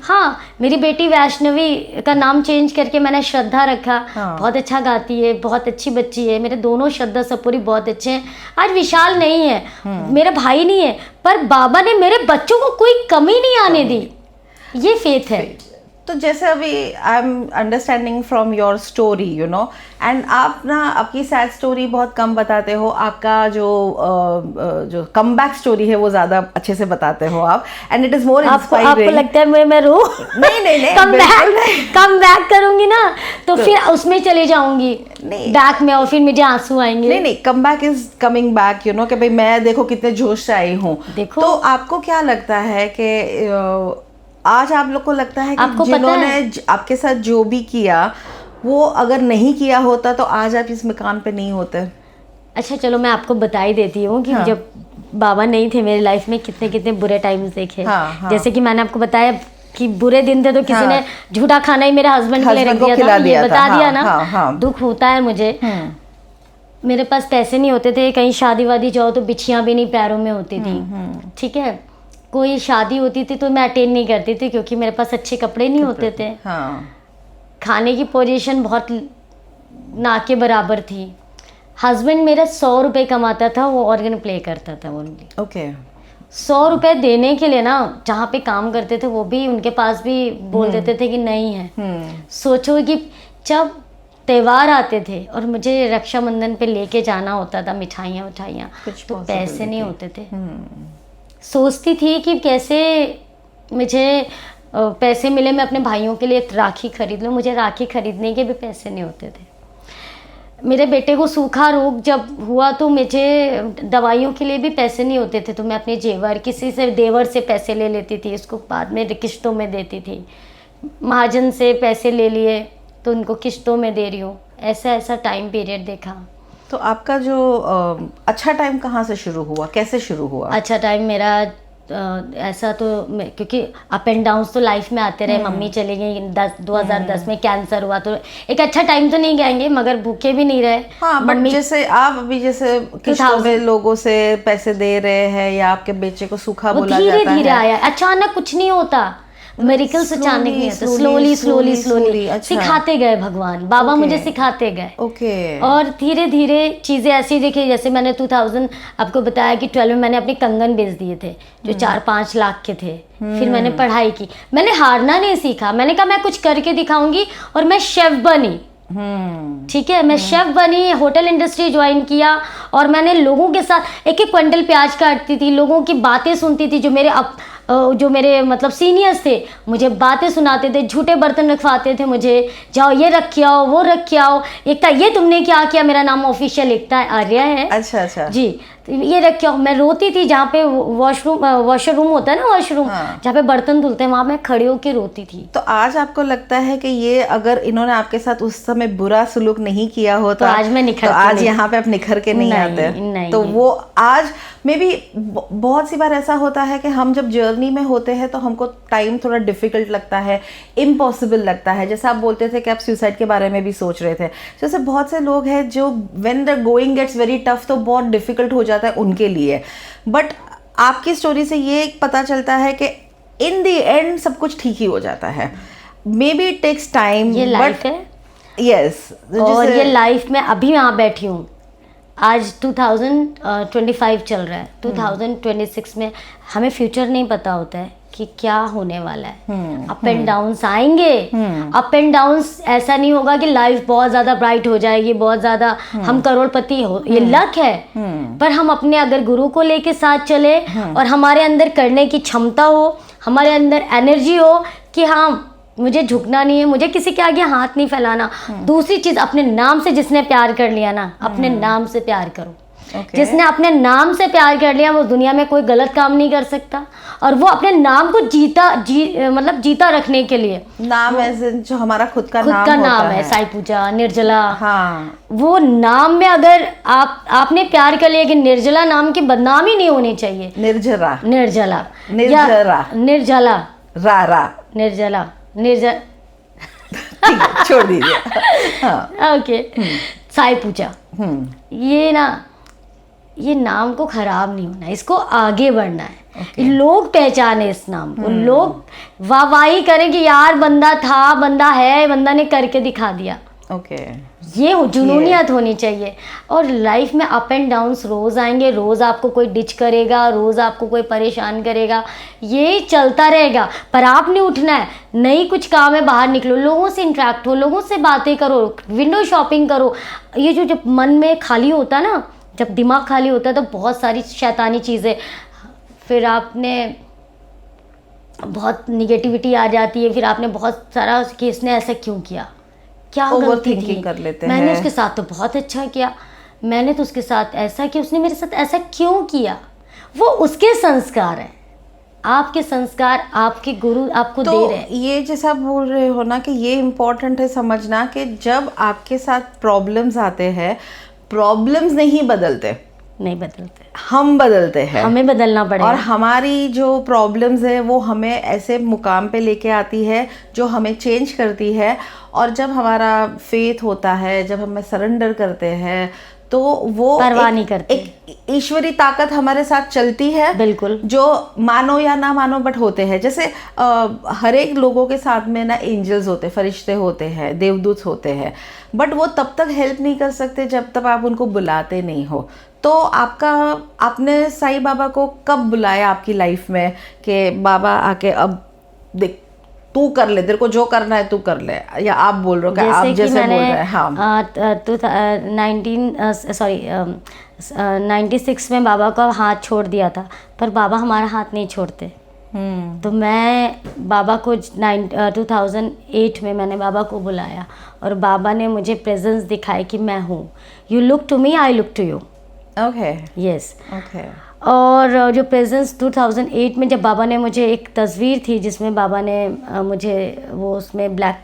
हाँ, मेरी बेटी वैष्णवी का नाम चेंज करके मैंने श्रद्धा रखा। हाँ। बहुत अच्छा गाती है, बहुत अच्छी बच्ची है। मेरे दोनों श्रद्धा सपूरी बहुत अच्छे हैं। आज विशाल नहीं है, मेरा भाई नहीं है, पर बाबा ने मेरे बच्चों को कोई कमी नहीं आने दी। ये फेथ है। तो जैसे अभी I am understanding from your story, you know, and आप ना आपकी सैड स्टोरी बहुत कम बताते हो, आपका जो कम बैक स्टोरी है वो ज़्यादा अच्छे से बताते हो आप, and it is more inspiring. आपको लगता है मैं रो? नहीं कम बैक करूंगी ना तो फिर उसमें चले जाऊंगी बैक में, और फिर मुझे आंसू आएंगे। नहीं, come back is coming back, you know, कि भाई मैं देखो कितने जोश से आई हूँ। देखो, तो आपको क्या लगता है कि आज आप लोग को लगता है कि जिन्होंने आपके साथ जो भी किया वो अगर नहीं किया होता तो आज आप इस मकान पे नहीं होते? अच्छा चलो मैं आपको बता ही देती हूँ कि जब बाबा नहीं थे मेरी लाइफ में कितने कितने बुरे टाइम्स देखे। जैसे कि मैंने आपको बताया कि बुरे दिन थे तो किसी ने झूठा खाना ही मेरे हस्बैंड के लिए रख दिया था, ये बता दिया ना। दुख होता है मुझे। मेरे पास पैसे नहीं होते थे, कहीं शादी वादी जाओ तो बिछियाँ भी नहीं पैरों में होती थी, ठीक है। कोई शादी होती थी तो मैं अटेंड नहीं करती थी क्योंकि मेरे पास अच्छे कपड़े नहीं होते थे। खाने की पोजीशन बहुत ना के बराबर थी। हस्बैंड मेरा 100 रुपये कमाता था, वो ऑर्गन प्ले करता था ओनली। ओके। 100 रुपये देने के लिए ना जहाँ पे काम करते थे वो भी उनके पास भी बोल देते थे कि नहीं है। सोचो कि जब त्यौहार आते थे और मुझे रक्षाबंधन पे लेके जाना होता था मिठाइयाँ तो पैसे नहीं होते थे। सोचती थी कि कैसे मुझे पैसे मिले, मैं अपने भाइयों के लिए राखी खरीद लूँ। मुझे राखी खरीदने के भी पैसे नहीं होते थे। मेरे बेटे को सूखा रोग जब हुआ तो मुझे दवाइयों के लिए भी पैसे नहीं होते थे, तो मैं अपने जेवर किसी से देवर से पैसे ले लेती थी, इसको बाद में किश्तों में देती थी। महाजन से पैसे ले लिए तो उनको किश्तों में दे रही हूँ। ऐसा टाइम पीरियड देखा। तो आपका जो अच्छा टाइम कहाँ से शुरू हुआ, कैसे शुरू हुआ? अच्छा टाइम मेरा ऐसा तो क्योंकि अप एंड डाउन्स तो लाइफ में आते रहे। मम्मी चली गई 2010 में, कैंसर हुआ, तो एक अच्छा टाइम तो नहीं कहेंगे मगर भूखे भी नहीं रहे। हाँ, बट जैसे आप अभी जैसे किस्तों में लोगों से पैसे दे रहे हैं या आपके बेचे को सूखा बोला जाता है, धीरे धीरे आया। अचानक कुछ नहीं होता, मेरिकल्स अचानक नहीं होता, स्लोली सिखाते गए भगवान, बाबा मुझे सिखाते गए। ओके। और धीरे धीरे चीज़ें ऐसी देखी, जैसे मैंने 2000 आपको बताया कि 12 में मैंने अपने कंगन बेच दिए थे जो 4-5 लाख के थे। फिर मैंने पढ़ाई की, मैंने हारना नहीं सीखा। मैंने कहा मैं कुछ करके दिखाऊंगी और मैं शेफ बनी। ठीक है, मैं शेफ बनी, होटल इंडस्ट्री ज्वाइन किया और मैंने लोगों के साथ 1-1 क्विंटल प्याज काटती थी, लोगों की बातें सुनती थी। जो मेरे मतलब सीनियर्स थे मुझे बातें सुनाते थे, झूठे बर्तन रखवाते थे मुझे, जाओ ये रख के आओ, वो रख के आओ। एकता ये तुमने क्या किया, मेरा नाम ऑफिशियल एकता आर्या है। अच्छा जी, तो ये रख के आओ। मैं रोती थी जहाँ पे वॉशर रूम होता है ना, वॉशरूम जहाँ पे बर्तन धुलते हैं, वहाँ मैं खड़ी होकर रोती थी। तो आज आपको लगता है कि ये अगर इन्होंने आपके साथ उस समय बुरा सलूक नहीं किया होता तो आज मैं निखर तो आज यहाँ पे आप निखर के नहीं आते। तो वो आज में भी बहुत सी बार ऐसा होता है कि हम जब जर्नी में होते हैं तो हमको टाइम थोड़ा डिफिकल्ट लगता है, इम्पॉसिबल लगता है। जैसे आप बोलते थे कि आप सुसाइड के बारे में भी सोच रहे थे, जैसे बहुत से लोग हैं जो when the going gets very tough तो बहुत डिफिकल्ट हो जाता है उनके लिए। बट आपकी स्टोरी से ये पता चलता है कि इन द एंड सब कुछ ठीक ही हो जाता है. Maybe it takes time. ये लाइफ है. यस. और ये लाइफ में अभी यहाँ बैठी हूँ. आज 2025 चल रहा है. 2026 में हमें फ्यूचर नहीं पता होता है कि क्या होने वाला है. अप एंड डाउन्स आएंगे. अप एंड डाउन्स ऐसा नहीं होगा कि लाइफ बहुत ज़्यादा ब्राइट हो जाएगी, बहुत ज़्यादा हम करोड़पति हो. ये लक है. पर हम अपने अगर गुरु को लेके साथ चले और हमारे अंदर करने की क्षमता हो, हमारे अंदर एनर्जी हो कि हाँ मुझे झुकना नहीं है, मुझे किसी के आगे हाथ नहीं फैलाना. दूसरी चीज, अपने नाम से जिसने प्यार कर लिया ना, अपने नाम से प्यार करो. जिसने अपने नाम से प्यार कर लिया वो दुनिया में कोई गलत काम नहीं कर सकता. और वो अपने नाम को मतलब जीता रखने के लिए, नाम ऐसे जो हमारा खुद का नाम है साई पूजा, निर्जला. हाँ. वो नाम में अगर आपने प्यार कर लिया कि निर्जला नाम की बदनामी नहीं होनी चाहिए. निर्जरा. निर्जला. निर्जरा. निर्जला. रा. निर्जला. ठीक है, छोड़ दीजिए. हाँ. ओके. साई पूजा. ये ना, ये नाम को खराब नहीं होना, इसको आगे बढ़ना है. लोग पहचाने इस नाम को, लोग वाहवाही करें कि यार बंदा था, बंदा है, बंदा ने करके दिखा दिया. ओके. ये जुनूनियत होनी चाहिए. और लाइफ में अप एंड डाउन्स रोज आएंगे. रोज आपको कोई डिच करेगा, रोज आपको कोई परेशान करेगा. ये चलता रहेगा. पर आपने उठना है. नई कुछ काम है, बाहर निकलो, लोगों से इंटरेक्ट हो, लोगों से बातें करो, विंडो शॉपिंग करो. ये जो जब मन में खाली होता है ना, जब दिमाग खाली होता है तो बहुत सारी शैतानी चीज़ें, फिर आपने बहुत निगेटिविटी आ जाती है. फिर आपने बहुत सारा कि इसने ऐसा क्यों किया, क्या गलती थी, कर लेते मैंने हैं. उसके साथ तो बहुत अच्छा किया, मैंने तो उसके साथ ऐसा किया, उसने मेरे साथ ऐसा क्यों किया. वो उसके संस्कार हैं. आपके संस्कार आपके गुरु आपको तो दे रहे हैं. ये जैसा बोल रहे हो ना कि ये इम्पोर्टेंट है समझना कि जब आपके साथ प्रॉब्लम्स आते हैं, प्रॉब्लम्स नहीं बदलते, हम बदलते हैं. हमें बदलना पड़ेगा. और हमारी जो प्रॉब्लम्स है वो हमें ऐसे मुकाम पे लेके आती है जो हमें चेंज करती है. और जब हमारा फेथ होता है, जब हमें सरेंडर करते हैं, तो वो परवाह नहीं करते. एक ईश्वरी ताकत हमारे साथ चलती है. बिल्कुल. जो मानो या ना मानो बट होते हैं. जैसे हर एक लोगों के साथ में ना एंजल्स होते हैं, फरिश्ते होते हैं, देवदूत होते हैं. बट वो तब तक हेल्प नहीं कर सकते जब तक आप उनको बुलाते नहीं हो. तो आपने साईं बाबा को कब बुलाया आपकी लाइफ में कि बाबा आके अब देख तू कर ले, तेरे को जो करना है तू कर ले, या आप बोल रहे हो आप जैसे बोल रहे हैं. हाँ. 96 में बाबा का हाथ छोड़ दिया था, पर बाबा हमारा हाथ नहीं छोड़ते. तो मैं बाबा को 2008 में मैंने बाबा को बुलाया और बाबा ने मुझे प्रेजेंस दिखाई कि मैं हूँ. You look to me, I look to you. Okay. Yes. Okay. और जो प्रेजेंस 2008 में जब बाबा ने मुझे, एक तस्वीर थी जिसमें बाबा ने मुझे वो उसमें ब्लैक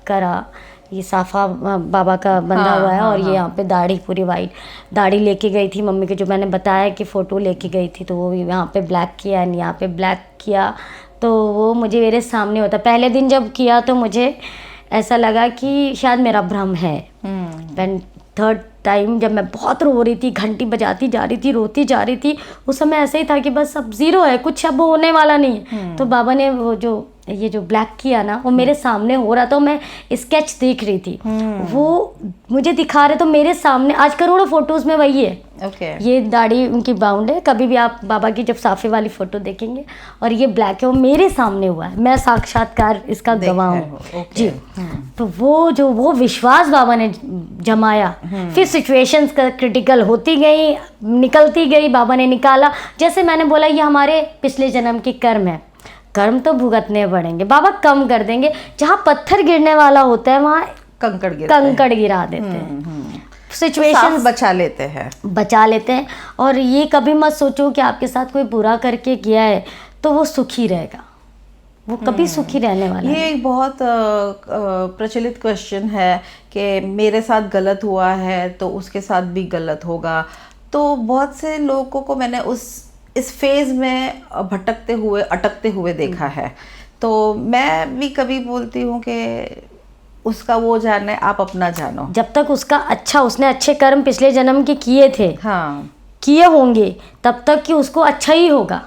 करा. ये साफा बाबा का बंधा हुआ है. और ये यहाँ पे दाढ़ी पूरी वाइट दाढ़ी लेके गई थी मम्मी के, जो मैंने बताया कि फ़ोटो लेके गई थी, तो वो यहाँ पे ब्लैक किया एंड यहाँ पे ब्लैक किया. तो वो मुझे मेरे सामने होता. पहले दिन जब किया तो मुझे ऐसा लगा कि शायद मेरा भ्रम है. एंड थर्ड टाइम जब मैं बहुत रो रही थी, घंटी बजाती जा रही थी, रोती जा रही थी, उस समय ऐसे ही था कि बस अब ज़ीरो है, कुछ अब होने वाला नहीं है. तो बाबा ने वो ये जो ब्लैक किया ना, वो मेरे सामने हो रहा था. मैं स्केच देख रही थी, वो मुझे दिखा रहे, तो मेरे सामने आज करोड़ों फोटोज़ में वही है. ये दाढ़ी उनकी बाउंड है. कभी भी आप बाबा की जब साफे वाली फ़ोटो देखेंगे, और ये ब्लैक है, वो मेरे सामने हुआ है. मैं साक्षात्कार इसका गवाह हूँ. जी. तो वो विश्वास बाबा ने जमाया. फिर सिचुएशंस क्रिटिकल होती गई, निकलती गई, बाबा ने निकाला. जैसे मैंने बोला, ये हमारे पिछले जन्म के कर्म है. कर्म तो भुगतने पड़ेंगे, बाबा कम कर देंगे. जहाँ पत्थर गिरने वाला होता है वहाँ कंकड़ गिरा देते हैं. सिचुएशंस बचा लेते हैं. और ये कभी मत सोचो कि आपके साथ कोई बुरा करके गया है तो वो सुखी रहेगा. वो कभी सुखी रहने वाला ये एक बहुत प्रचलित क्वेश्चन है कि मेरे साथ गलत हुआ है तो उसके साथ भी गलत होगा. तो बहुत से लोगों को मैंने इस फेज में भटकते हुए, अटकते हुए देखा है. तो मैं भी कभी बोलती हूँ कि उसका वो जाने, आप अपना जानो. जब तक उसका उसने अच्छे कर्म पिछले जन्म के किए थे, हाँ, किए होंगे, तब तक कि उसको अच्छा ही होगा.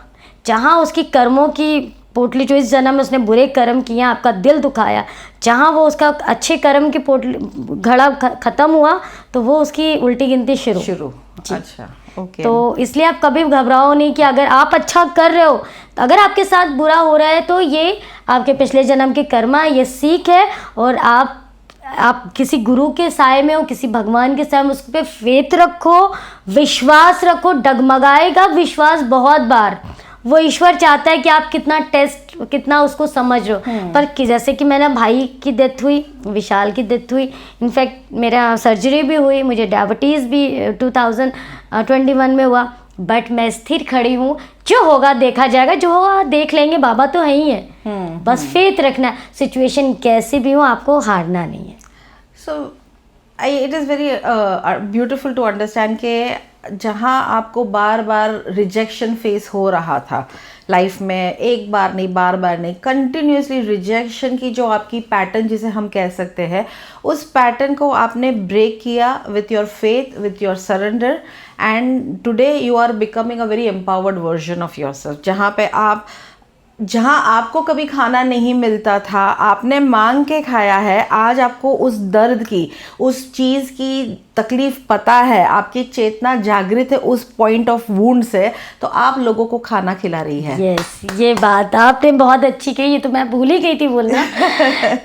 जहाँ उसकी कर्मों की पोटली जो इस जन्म में उसने बुरे कर्म किए, आपका दिल दुखाया, जहाँ वो उसका अच्छे कर्म की पोटली घड़ा ख़त्म हुआ तो वो उसकी उल्टी गिनती शुरू। अच्छा, ओके। तो इसलिए आप कभी घबराओ नहीं कि अगर आप अच्छा कर रहे हो, तो अगर आपके साथ बुरा हो रहा है तो ये आपके पिछले जन्म की कर्मा है, ये सीख है। और आप किसी गुरु के साए में हो, किसी भगवान के साए में, उस पर फेथ रखो, विश्वास रखो। डगमगाएगा विश्वास बहुत बार, वो ईश्वर चाहता है कि आप कितना उसको समझ रहे हो। पर जैसे कि मेरा भाई की डेथ हुई, विशाल की डेथ हुई, इनफैक्ट मेरा सर्जरी भी हुई, मुझे डायबिटीज़ भी 2021 में हुआ, बट मैं स्थिर खड़ी हूँ। जो होगा देखा जाएगा, जो होगा देख लेंगे, बाबा तो है ही है। बस फेथ रखना, सिचुएशन कैसी भी हो आपको हारना नहीं है। So it is very beautiful to understand कि जहाँ आपको बार बार रिजेक्शन फेस हो रहा था लाइफ में, एक बार नहीं, बार बार नहीं, कंटिन्यूसली रिजेक्शन की जो आपकी पैटर्न जिसे हम कह सकते हैं, उस पैटर्न को आपने ब्रेक किया with your faith, with your surrender, and today you are becoming a very empowered version of yourself. जहाँ आपको कभी खाना नहीं मिलता था, आपने मांग के खाया है। आज आपको उस दर्द की, उस चीज़ की तकलीफ पता है, आपकी चेतना जागृत है उस पॉइंट ऑफ वुंड से, तो आप लोगों को खाना खिला रही है। यस, ये बात आपने बहुत अच्छी कही, ये तो मैं भूल ही गई थी बोलना।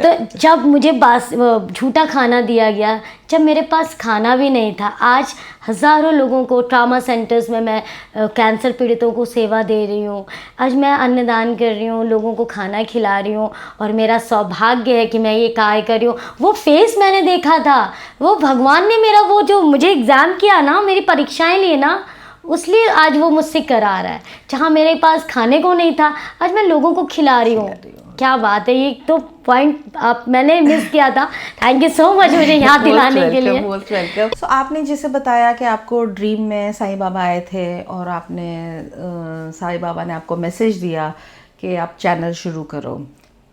तो जब मुझे झूठा खाना दिया गया, जब मेरे पास खाना भी नहीं था, आज हज़ारों लोगों को ट्रामा सेंटर्स में मैं कैंसर पीड़ितों को सेवा दे रही हूँ, आज मैं अन्नदान कर रही हूँ, लोगों को खाना खिला रही हूँ, और मेरा सौभाग्य है कि मैं ये कार्य कर रही हूँ। वो फेस मैंने देखा था, वो भगवान ने मेरा वो जो मुझे एग्ज़ाम किया ना, मेरी परीक्षाएं ली ना, उसलिए आज वो मुझसे करा रहा है। जहाँ मेरे पास खाने को नहीं था, आज मैं लोगों को खिला रही हूँ। क्या बात है, ये तो पॉइंट मैंने मिस किया था। थैंक यू सो मच मुझे याद दिलाने के लिए। Most welcome. सो आपने जैसे बताया कि आपको ड्रीम में साईं बाबा आए थे और आपने साईं बाबा ने आपको मैसेज दिया कि आप चैनल शुरू करो,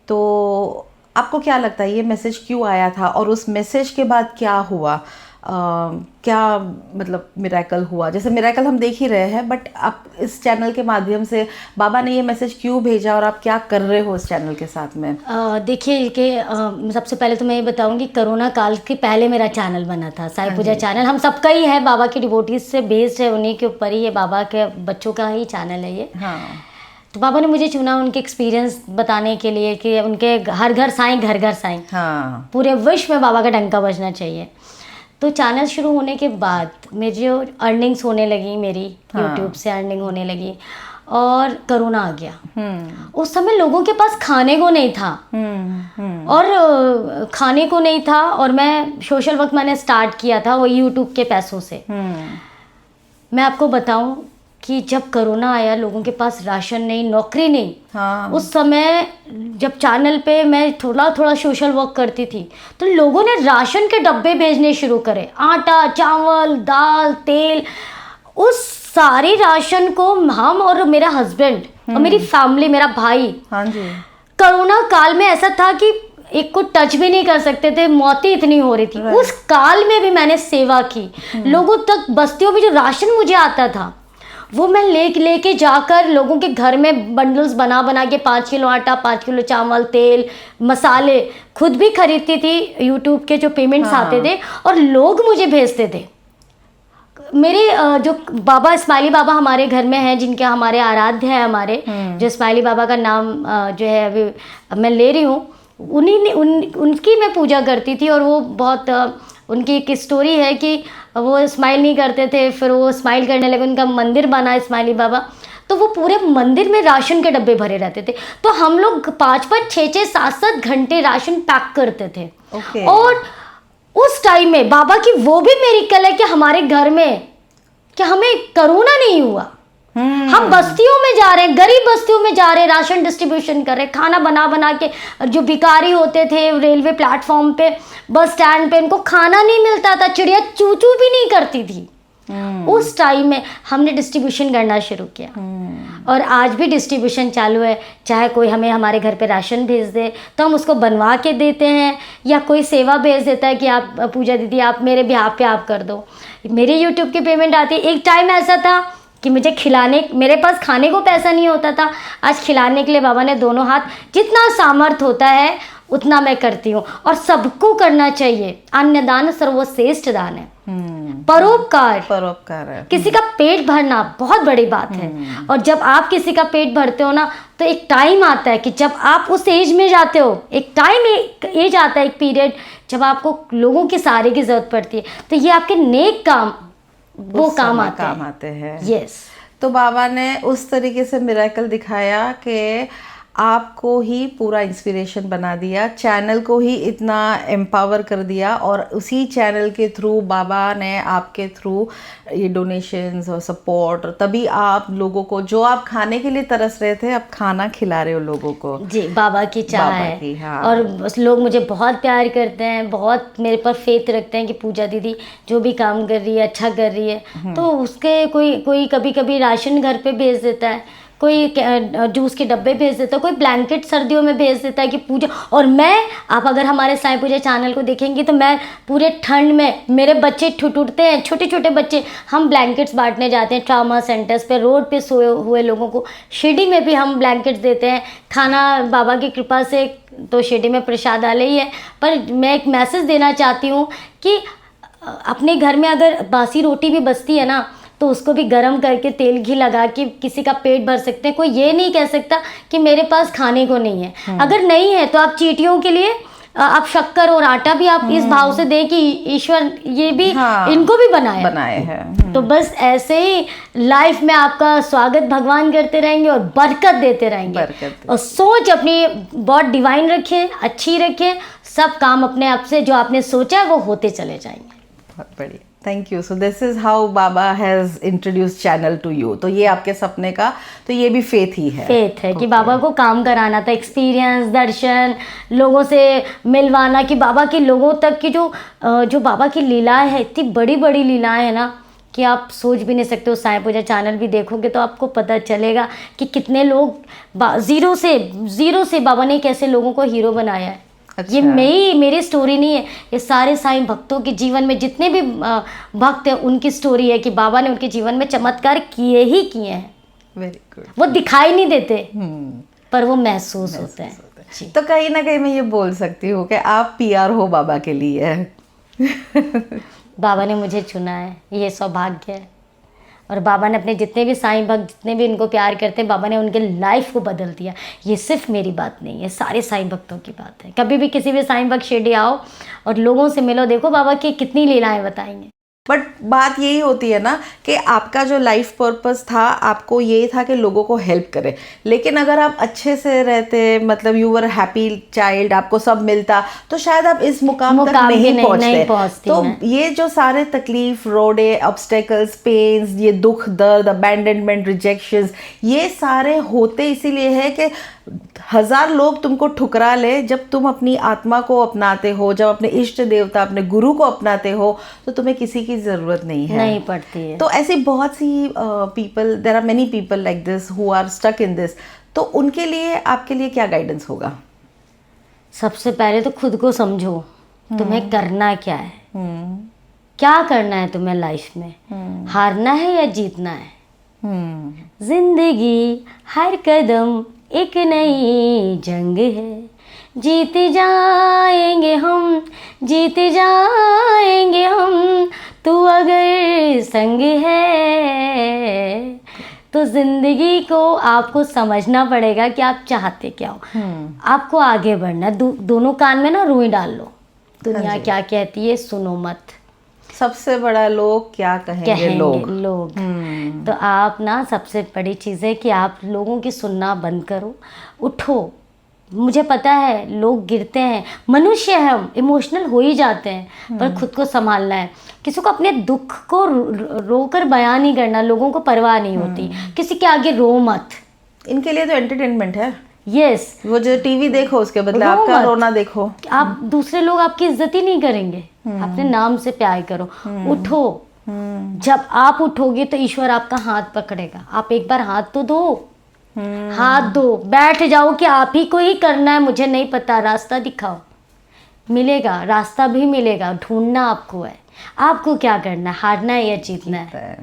तो आपको क्या लगता है ये मैसेज क्यों आया था, और उस मैसेज के बाद क्या हुआ? क्या मतलब मिरेकल हुआ? जैसे मिरेकल हम देख ही रहे हैं, बट आप इस चैनल के माध्यम से बाबा ने ये मैसेज क्यों भेजा, और आप क्या कर रहे हो इस चैनल के साथ में? देखिए कि सबसे पहले तो मैं ये बताऊंगी, कोरोना काल के पहले मेरा चैनल बना था, साईं पूजा चैनल। हम सबका ही है, बाबा की डिवोटीज से बेस्ड है, उन्हीं के ऊपर ही, ये बाबा के बच्चों का ही चैनल है ये। हाँ। तो बाबा ने मुझे चुना उनके एक्सपीरियंस बताने के लिए कि उनके हर घर साईं, घर घर साईं। हाँ। पूरे विश्व में बाबा का डंका बजना चाहिए। तो चैनल शुरू होने के बाद मेरी जो अर्निंग्स होने लगी, मेरी यूट्यूब से अर्निंग होने लगी, और कोरोना आ गया। उस समय लोगों के पास खाने को नहीं था, और खाने को नहीं था, और मैं सोशल वर्क मैंने स्टार्ट किया था वो यूट्यूब के पैसों से। मैं आपको बताऊं कि जब कोरोना आया, लोगों के पास राशन नहीं, नौकरी नहीं। हाँ। उस समय जब चैनल पे मैं थोड़ा थोड़ा सोशल वर्क करती थी, तो लोगों ने राशन के डब्बे भेजने शुरू करे, आटा, चावल, दाल, तेल। उस सारी राशन को हम और मेरा हस्बैंड और मेरी फैमिली, मेरा भाई, हाँ जी, कोरोना काल में ऐसा था कि एक को टच भी नहीं कर सकते थे, मौतें इतनी हो रही थी। उस काल में भी मैंने सेवा की, लोगों तक, बस्तियों में जो राशन मुझे आता था वो मैं लेके जाकर लोगों के घर में बंडल्स बना के 5 किलो आटा, 5 किलो चावल, तेल, मसाले खुद भी खरीदती थी। यूट्यूब के जो पेमेंट्स आते थे और लोग मुझे भेजते थे। मेरे जो बाबा, इस्माइली बाबा हमारे घर में हैं, जिनके हमारे आराध्य है, हमारे जो इस्माइली बाबा का नाम जो है अभी मैं ले रही हूँ, उन्हीं ने उनकी मैं पूजा करती थी। और वो बहुत उनकी एक स्टोरी है कि वो स्माइल नहीं करते थे, फिर वो स्माइल करने लगे, उनका मंदिर बना इस्माइली बाबा, तो वो पूरे मंदिर में राशन के डब्बे भरे रहते थे। तो हम लोग 5-5, 6-6, 7-7 घंटे राशन पैक करते थे। और उस टाइम में बाबा की वो भी मिरेकल है कि हमारे घर में कि हमें कोरोना नहीं हुआ। हम बस्तियों में जा रहे हैं, गरीब बस्तियों में जा रहे हैं, राशन डिस्ट्रीब्यूशन कर रहे हैं, खाना बना के। जो भिखारी होते थे रेलवे प्लेटफॉर्म पे, बस स्टैंड पे, इनको खाना नहीं मिलता था, चिड़िया चू चू भी नहीं करती थी। उस टाइम में हमने डिस्ट्रीब्यूशन करना शुरू किया, और आज भी डिस्ट्रीब्यूशन चालू है। चाहे कोई हमें हमारे घर पे राशन भेज दे तो हम उसको बनवा के देते हैं, या कोई सेवा भेज देता है कि आप पूजा दीदी आप मेरे बिहाफ पे आप कर दो, मेरे यूट्यूब की पेमेंट आती है। एक टाइम ऐसा था कि कि मुझे खिलाने, मेरे पास खाने को पैसा नहीं होता था, आज खिलाने के लिए बाबा ने दोनों हाथ, जितना सामर्थ होता है उतना मैं करती हूँ। और सबको करना चाहिए। अन्नदान सर्वश्रेष्ठ दान है, परोपकार। परोपकार है। किसी का पेट भरना बहुत बड़ी बात है। और जब आप किसी का पेट भरते हो ना, तो एक टाइम आता है कि जब आप उस एज में जाते हो, एक एज आता है, एक पीरियड जब आपको लोगों के सहारे की जरूरत पड़ती है, तो ये आपके नेक काम वो काम आते हैं। यस। तो बाबा ने उस तरीके से मिरेकल दिखाया कि आपको ही पूरा इंस्पिरेशन बना दिया, चैनल को ही इतना एम्पावर कर दिया, और उसी चैनल के थ्रू बाबा ने आपके थ्रू ये डोनेशंस और सपोर्ट, तभी आप लोगों को, जो आप खाने के लिए तरस रहे थे, अब खाना खिला रहे हो लोगों को। जी, बाबा की चाह है। हाँ। और लोग मुझे बहुत प्यार करते हैं, बहुत मेरे पर फेथ रखते हैं कि पूजा दीदी जो भी काम कर रही है अच्छा कर रही है। तो उसके कोई कभी कभी राशन घर पे भेज देता है, कोई जूस के डब्बे भेज देता है, कोई ब्लैंकेट सर्दियों में भेज देता है कि पूजा। और आप अगर हमारे साईं पूजा चैनल को देखेंगे तो मैं पूरे ठंड में, मेरे बच्चे ठुठुरते हैं, छोटे छोटे बच्चे, हम ब्लैंकेट्स बांटने जाते हैं ट्रामा सेंटर्स पे, रोड पे सोए हुए लोगों को शिरडी में भी हम ब्लैंकेट्स देते हैं। खाना बाबा की कृपा से तो शिरडी में प्रसाद आले ही है, पर मैं एक मैसेज देना चाहती हूँ कि अपने घर में अगर बासी रोटी भी बचती है ना, तो उसको भी गर्म करके तेल घी लगा के किसी का पेट भर सकते हैं। कोई ये नहीं कह सकता कि मेरे पास खाने को नहीं है। अगर नहीं है तो आप चींटियों के लिए आप शक्कर और आटा भी आप इस भाव से दें कि ईश्वर ये भी इनको भी बनाए हैं। तो बस ऐसे ही लाइफ में आपका स्वागत भगवान करते रहेंगे और बरकत देते रहेंगे। और सोच अपनी बहुत डिवाइन रखें, अच्छी रखें, सब काम अपने आप से जो आपने सोचा है वो होते चले जाएंगे। बहुत बढ़िया, thank you. So this is how Baba has introduce channel to you. तो ये आपके सपने का, तो ये भी फेथ ही है। फेथ है कि बाबा को काम कराना था, एक्सपीरियंस, दर्शन, लोगों से मिलवाना, कि बाबा की लोगों तक की जो बाबा की लीलाएं है, इतनी बड़ी बड़ी लीलाएं है ना कि आप सोच भी नहीं सकते हो। साईं पूजा चैनल भी देखोगे तो आपको पता चलेगा कि कितने लोग जीरो से बाबा ने कैसे लोगों को हीरो बनाया है। अच्छा। ये मेरी स्टोरी नहीं है, ये सारे साईं भक्तों के जीवन में जितने भी भक्त हैं उनकी स्टोरी है कि बाबा ने उनके जीवन में चमत्कार किए हैं। Very good. वो दिखाई नहीं देते पर वो महसूस होते हैं। तो कहीं ना कहीं मैं ये बोल सकती हूँ कि आप पीआर हो बाबा के लिए। बाबा ने मुझे चुना है, ये सौभाग्य है। और बाबा ने अपने जितने भी साईं भक्त, जितने भी इनको प्यार करते हैं, बाबा ने उनके लाइफ को बदल दिया। ये सिर्फ मेरी बात नहीं है, सारे साईं भक्तों की बात है। कभी भी किसी भी साईं भक्त शिरडी आओ और लोगों से मिलो, देखो बाबा की कितनी लीलाएं बताएंगे। बट बात यही होती है ना कि आपका जो लाइफ पर्पस था, आपको ये था कि लोगों को हेल्प करें। लेकिन अगर आप अच्छे से रहते, मतलब यू वर हैप्पी चाइल्ड, आपको सब मिलता, तो शायद आप इस मुकाम तक नहीं पहुंचते। तो ये जो सारे तकलीफ, रोडे, ऑब्स्टेकल्स, पेन्स, ये दुख दर्द, अबैंडनमेंट, रिजेक्शंस, ये सारे होते इसीलिए है कि 1000 लोग तुमको ठुकरा ले, जब तुम अपनी आत्मा को अपनाते हो, जब अपने इष्ट देवता, अपने गुरु को अपनाते हो, तो तुम्हें किसी की जरूरत नहीं पड़ती है। तो ऐसी बहुत सी people, there are many people like this who are stuck in this. तो उनके लिए, आपके लिए क्या गाइडेंस होगा? सबसे पहले तो खुद को समझो, तुम्हें करना क्या है, क्या करना है तुम्हें लाइफ में, हारना है या जीतना है। जिंदगी हर कदम एक नई जंग है, जीते जाएंगे हम, जीते जाएंगे हम, तू अगर संग है। तो जिंदगी को आपको समझना पड़ेगा कि आप चाहते क्या हो। आपको आगे बढ़ना, दोनों कान में ना रुई डाल लो, दुनिया क्या कहती है सुनो मत। सबसे बड़ा लोग क्या कहेंगे लोग। तो आप ना, सबसे बड़ी चीज़ है कि आप लोगों की सुनना बंद करो, उठो। मुझे पता है लोग गिरते हैं, मनुष्य है हम, इमोशनल हो ही जाते हैं, पर खुद को संभालना है। किसी को अपने दुख को रोकर बयान नहीं करना, लोगों को परवाह नहीं होती, किसी के आगे रो मत। इनके लिए तो एंटरटेनमेंट है। यस, वो जो टीवी देखो उसके बदले आपका रोना देखो। आप दूसरे लोग आपकी इज्जत ही नहीं करेंगे। अपने नाम से प्यार करो, उठो। जब आप उठोगे तो ईश्वर आपका हाथ पकड़ेगा। आप एक बार हाथ तो दो, हाथ दो, बैठ जाओ कि आप ही को ही करना है, मुझे नहीं पता, रास्ता दिखाओ। मिलेगा, रास्ता भी मिलेगा, ढूंढना आपको है। आपको क्या करना है, हारना है या जीतना है,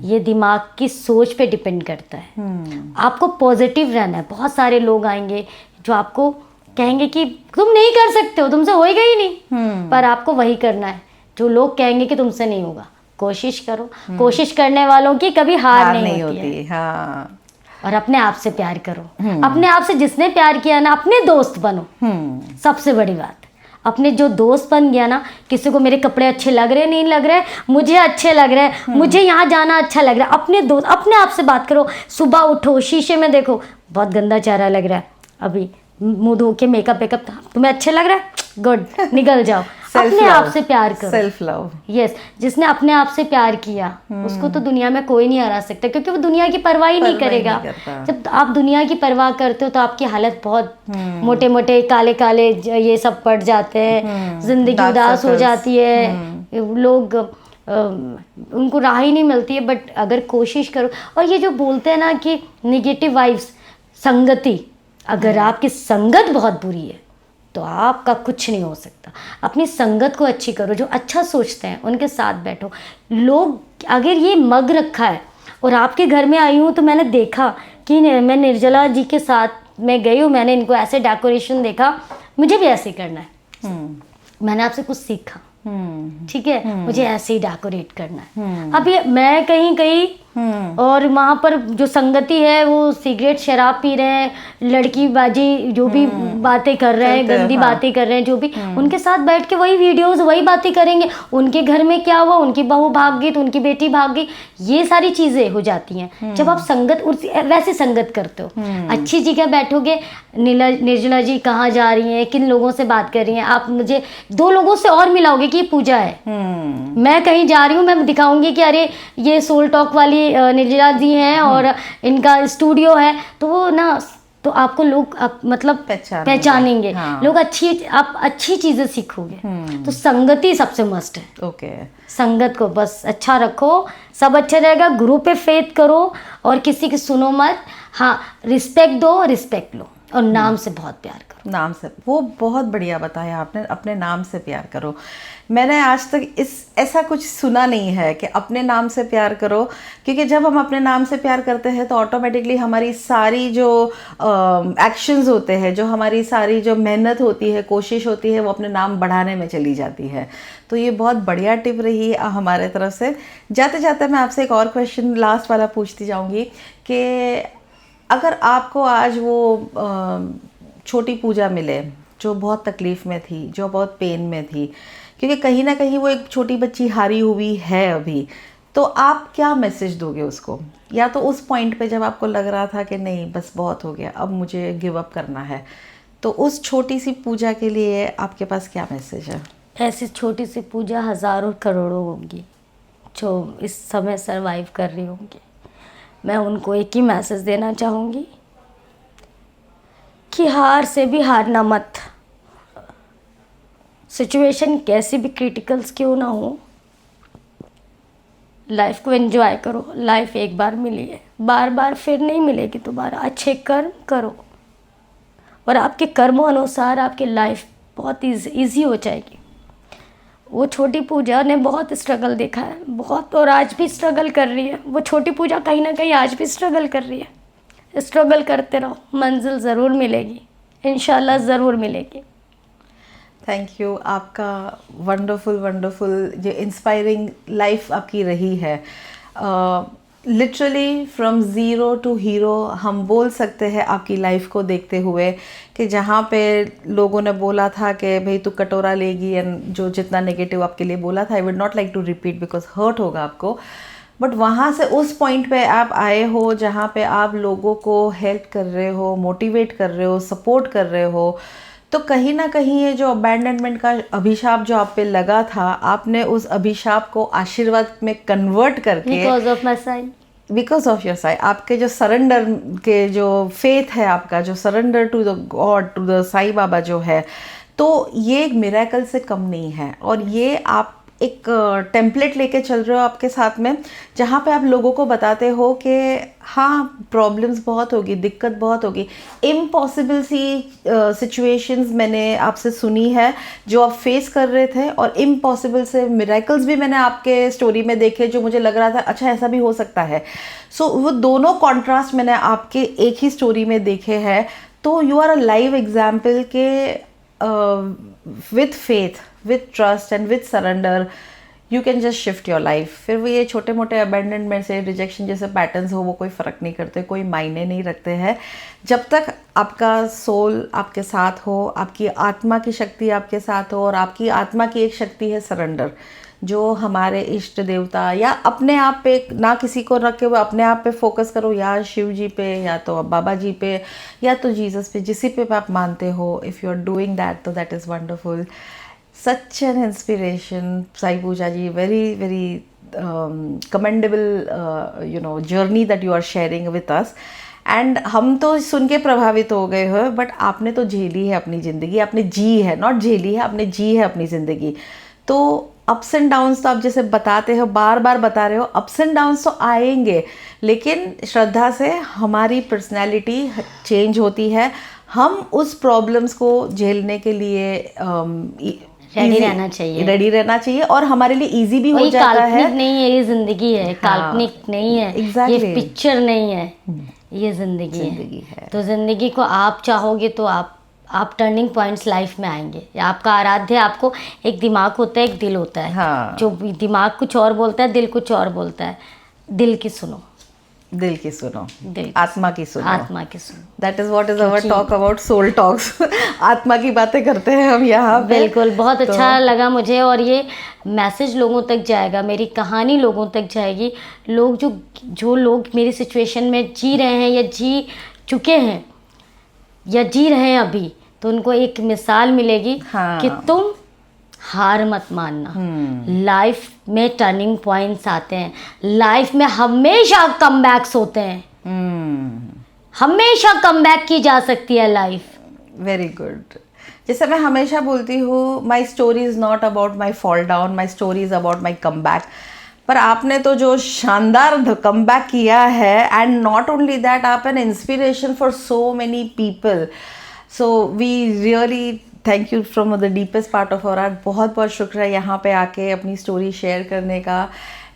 ये दिमाग की सोच पे डिपेंड करता है। आपको पॉजिटिव रहना है। बहुत सारे लोग आएंगे जो आपको कहेंगे कि तुम नहीं कर सकते हो, तुमसे होएगा ही नहीं, पर आपको वही करना है जो लोग कहेंगे कि तुमसे नहीं होगा। कोशिश करो, कोशिश करने वालों की कभी हार नहीं होती है। हाँ। और अपने आप से प्यार करो। अपने आप से जिसने प्यार किया ना, अपने दोस्त बनो। सबसे बड़ी बात, अपने जो दोस्त बन गया ना, किसी को मेरे कपड़े अच्छे लग रहे नहीं लग रहे, मुझे अच्छे लग रहे हैं, मुझे यहाँ जाना अच्छा लग रहा है, अपने दोस्त, अपने आप से बात करो। सुबह उठो, शीशे में देखो, बहुत गंदा चेहरा लग रहा है, अभी मुंह धो के मेकअप वेकअप, तुम्हें अच्छे लग रहा है, गुड, निकल जाओ। अपने आप से प्यार करो, सेल्फ लव। यस, जिसने अपने आप से प्यार किया उसको तो दुनिया में कोई नहीं हरा सकता, क्योंकि वो दुनिया की परवाह ही नहीं करेगा। जब आप दुनिया की परवाह करते हो तो आपकी हालत बहुत मोटे मोटे काले काले ये सब पड़ जाते हैं, जिंदगी उदास हो जाती है, लोग उनको राह ही नहीं मिलती है। बट अगर कोशिश करो, और ये जो बोलते हैं ना कि निगेटिव वाइब्स, संगति, अगर आपकी संगत बहुत बुरी है तो आपका कुछ नहीं हो सकता। अपनी संगत को अच्छी करो, जो अच्छा सोचते हैं उनके साथ बैठो। लोग, अगर ये मग रखा है और आपके घर में आई हूँ तो मैंने देखा कि मैं निर्जला जी के साथ में गई हूँ, मैंने इनको ऐसे डेकोरेशन देखा, मुझे भी ऐसे ही करना है। मैंने आपसे कुछ सीखा, ठीक है, मुझे ऐसे ही डेकोरेट करना है। अब ये मैं कहीं कहीं और वहाँ पर जो संगति है वो सिगरेट शराब पी रहे हैं, लड़की बाजी जो भी बातें कर रहे हैं, गंदी बातें कर रहे हैं, जो भी, उनके साथ बैठ के वही वीडियोस वही बातें करेंगे। उनके घर में क्या हुआ, उनकी बहू भाग गई तो उनकी बेटी भाग गई, ये सारी चीजें हो जाती हैं जब आप संगत वैसे संगत करते हो। अच्छी जगह बैठोगे, निर्जला जी कहाँ जा रही हैं, किन लोगों से बात कर रही हैं, आप मुझे 2 लोगों से और मिलाओगे कि ये पूजा है। मैं कहीं जा रही हूँ, मैं दिखाऊंगी कि अरे ये सोल टॉक वाली निर्जला जी हैं और इनका स्टूडियो है, तो वो ना, तो आपको लोग मतलब पहचानेंगे। हाँ। लोग आप अच्छी चीजें सीखोगे। तो संगति सबसे मस्ट है। ओके। संगत को बस अच्छा रखो, सब अच्छा रहेगा। गुरु पे फेथ करो और किसी की सुनो मत। हाँ, रिस्पेक्ट दो, रिस्पेक्ट लो, और नाम से बहुत प्यार करो। नाम से, वो बहुत बढ़िया बताया आपने, अपने नाम से प्यार करो। मैंने आज तक ऐसा कुछ सुना नहीं है कि अपने नाम से प्यार करो, क्योंकि जब हम अपने नाम से प्यार करते हैं तो ऑटोमेटिकली हमारी सारी जो एक्शंस होते हैं, जो हमारी सारी जो मेहनत होती है, कोशिश होती है, वो अपने नाम बढ़ाने में चली जाती है। तो ये बहुत बढ़िया टिप रही हमारे तरफ से। जाते जाते मैं आपसे एक और क्वेश्चन लास्ट वाला पूछती जाऊँगी कि अगर आपको आज वो छोटी पूजा मिले जो बहुत तकलीफ़ में थी, जो बहुत पेन में थी, क्योंकि कहीं ना कहीं वो एक छोटी बच्ची हारी हुई है अभी, तो आप क्या मैसेज दोगे उसको? या तो उस पॉइंट पे जब आपको लग रहा था कि नहीं बस बहुत हो गया, अब मुझे गिव अप करना है, तो उस छोटी सी पूजा के लिए आपके पास क्या मैसेज है? ऐसी छोटी सी पूजा हज़ारों करोड़ों होंगी जो इस समय सरवाइव कर रही होंगी। मैं उनको एक ही मैसेज देना चाहूँगी कि हार से भी हारना मत। सिचुएशन कैसी भी क्रिटिकल्स क्यों ना हो, लाइफ को एंजॉय करो। लाइफ एक बार मिली है, बार बार फिर नहीं मिलेगी दोबारा। अच्छे कर्म करो और आपके कर्मों अनुसार आपकी लाइफ बहुत ईजी हो जाएगी। वो छोटी पूजा ने बहुत स्ट्रगल देखा है, बहुत, और आज भी स्ट्रगल कर रही है। वो छोटी पूजा कहीं ना कहीं आज भी स्ट्रगल कर रही है। स्ट्रगल करते रहो, मंजिल ज़रूर मिलेगी, इंशाल्लाह ज़रूर मिलेगी। Thank you. आपका वंडरफुल जो इंस्पायरिंग लाइफ आपकी रही है। Literally from zero to hero हम बोल सकते हैं आपकी लाइफ को देखते हुए, कि जहाँ पे लोगों ने बोला था कि भाई तू कटोरा लेगी, एंड जो जितना नेगेटिव आपके लिए बोला था, I would not like to repeat because hurt होगा आपको, बट वहाँ से उस पॉइंट पे आप आए हो जहाँ पे आप लोगों को हेल्प कर रहे हो, मोटिवेट कर रहे हो, सपोर्ट कर रहे हो। तो कहीं ना कहीं ये जो अबैंडनमेंट का अभिशाप जो आप पे लगा था, आपने उस अभिशाप को आशीर्वाद में कन्वर्ट करके, बिकॉज ऑफ योर साई, आपके जो सरेंडर के जो फेथ है, आपका जो surrender to the God, to the Sai Baba जो है, तो ये एक मिरेकल से कम नहीं है। और ये आप एक टेम्पलेट लेके चल रहे हो आपके साथ में, जहाँ पे आप लोगों को बताते हो कि हाँ प्रॉब्लम्स बहुत होगी, दिक्कत बहुत होगी, इम्पॉसिबल सी सिचुएशंस मैंने आपसे सुनी है जो आप फेस कर रहे थे, और इम्पॉसिबल से मिरेकल्स भी मैंने आपके स्टोरी में देखे जो मुझे लग रहा था अच्छा ऐसा भी हो सकता है। सो वो दोनों कॉन्ट्रास्ट मैंने आपके एक ही स्टोरी में देखे हैं। तो you are a live example के with faith, with trust and with surrender you can just shift your life. फिर वो ये छोटे मोटे अबेंडनमेंट से, रिजेक्शन जैसे पैटर्न्स हो, वो कोई फ़र्क नहीं करते, कोई मायने नहीं रखते हैं, जब तक आपका सोल आपके साथ हो, आपकी आत्मा की शक्ति आपके साथ हो। और आपकी आत्मा की एक शक्ति है सरेंडर, जो हमारे इष्ट देवता या अपने आप पे, ना किसी को रख के वो अपने आप पे फोकस करो, या शिव जी पे, या तो बाबा जी पे, या तो जीसस पे, जिसी पे आप मानते हो। If you are doing that तो that is wonderful. Such an inspiration, Sai Pooja ji. Very, very commendable, journey that you are sharing with us. And हम तो सुन के प्रभावित हो गए हो, बट आपने तो झेली है अपनी ज़िंदगी, आपने जी है, नॉट झेली है, आपने जी है अपनी ज़िंदगी। तो अप्स एंड डाउन्स तो आप जैसे बताते हो, बार बार बता रहे हो, अप्स एंड डाउन्स तो आएंगे, लेकिन श्रद्धा से हमारी पर्सनैलिटी चेंज होती है। हम उस प्रॉब्लम्स को झेलने के लिए रेडी रहना चाहिए, रेडी रहना चाहिए, और हमारे लिए इजी भी हो जाता है। काल्पनिक नहीं है ये जिंदगी है, काल्पनिक नहीं है, Exactly. ये पिक्चर नहीं है, ये जिंदगी है। तो जिंदगी को आप चाहोगे तो आप टर्निंग पॉइंट्स लाइफ में आएंगे। आपका आराध्य, आपको एक दिमाग होता है, एक दिल होता है। हाँ। जो दिमाग कुछ और बोलता है, दिल कुछ और बोलता है। दिल की सुनो, दिल की सुनो, दिल आत्मा की सुनो, आत्मा की सुनो। That is what is our talk about soul talks. आत्मा की बातें करते हैं हम यहाँ पे। बिल्कुल, बहुत अच्छा लगा मुझे, और ये मैसेज लोगों तक जाएगा, मेरी कहानी लोगों तक जाएगी। लोग जो लोग मेरी सिचुएशन में जी रहे हैं, या जी चुके हैं, या जी रहे हैं अभी, तो उनको एक मिसाल मिलेगी कि तुम हार मत मानना। लाइफ में टर्निंग पॉइंट्स आते हैं, लाइफ में हमेशा कमबैक्स होते हैं, हमेशा कमबैक की जा सकती है लाइफ। Very good. जैसे मैं हमेशा बोलती हूँ, my story is not about my fall down, my story is about my comeback. पर आपने तो जो शानदार कमबैक किया है, एंड नॉट ओनली दैट, आप an inspiration for so many people. So we really thank you from the deepest part of our heart. बहुत बहुत शुक्रिया यहाँ पे आके अपनी स्टोरी शेयर करने का,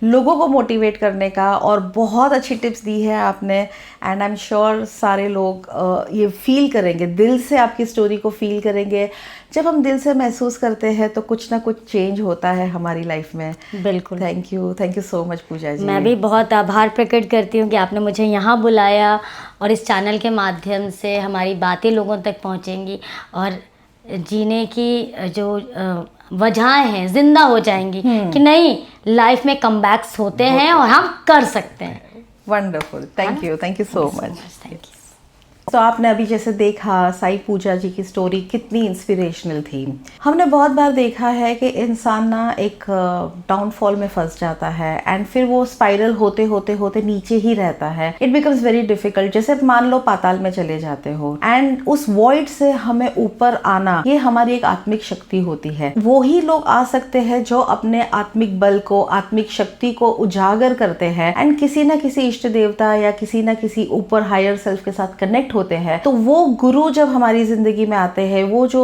लोगों को मोटिवेट करने का, और बहुत अच्छी टिप्स दी है आपने। एंड आई एम श्योर सारे लोग ये फील करेंगे, दिल से आपकी स्टोरी को फील करेंगे। जब हम दिल से महसूस करते हैं तो कुछ ना कुछ चेंज होता है हमारी लाइफ में। बिल्कुल। थैंक यू सो मच पूजा जी। मैं भी बहुत आभार प्रकट करती हूँ कि आपने मुझे यहाँ बुलाया, और इस चैनल के माध्यम से हमारी बातें लोगों तक पहुँचेंगी, और जीने की जो वजहें हैं जिंदा हो जाएंगी कि नहीं, लाइफ में कमबैक्स होते हैं और हम कर सकते हैं। Wonderful, thank you so much. Thank you. तो आपने अभी जैसे देखा साई पूजा जी की स्टोरी कितनी इंस्पिरेशनल थी। हमने बहुत बार देखा है कि इंसान ना एक डाउनफॉल में फंस जाता है, एंड फिर वो स्पाइरल होते होते होते नीचे ही रहता है। It becomes very difficult. जैसे मान लो पाताल में चले जाते हो, एंड उस वॉइड से हमें ऊपर आना, ये हमारी एक आत्मिक शक्ति होती है। वो ही लोग आ सकते हैं जो अपने आत्मिक बल को, आत्मिक शक्ति को उजागर करते हैं, एंड किसी ना किसी इष्ट देवता या किसी ना किसी ऊपर हायर सेल्फ के साथ कनेक्ट होते हैं। तो वो गुरु जब हमारी जिंदगी में आते हैं, वो जो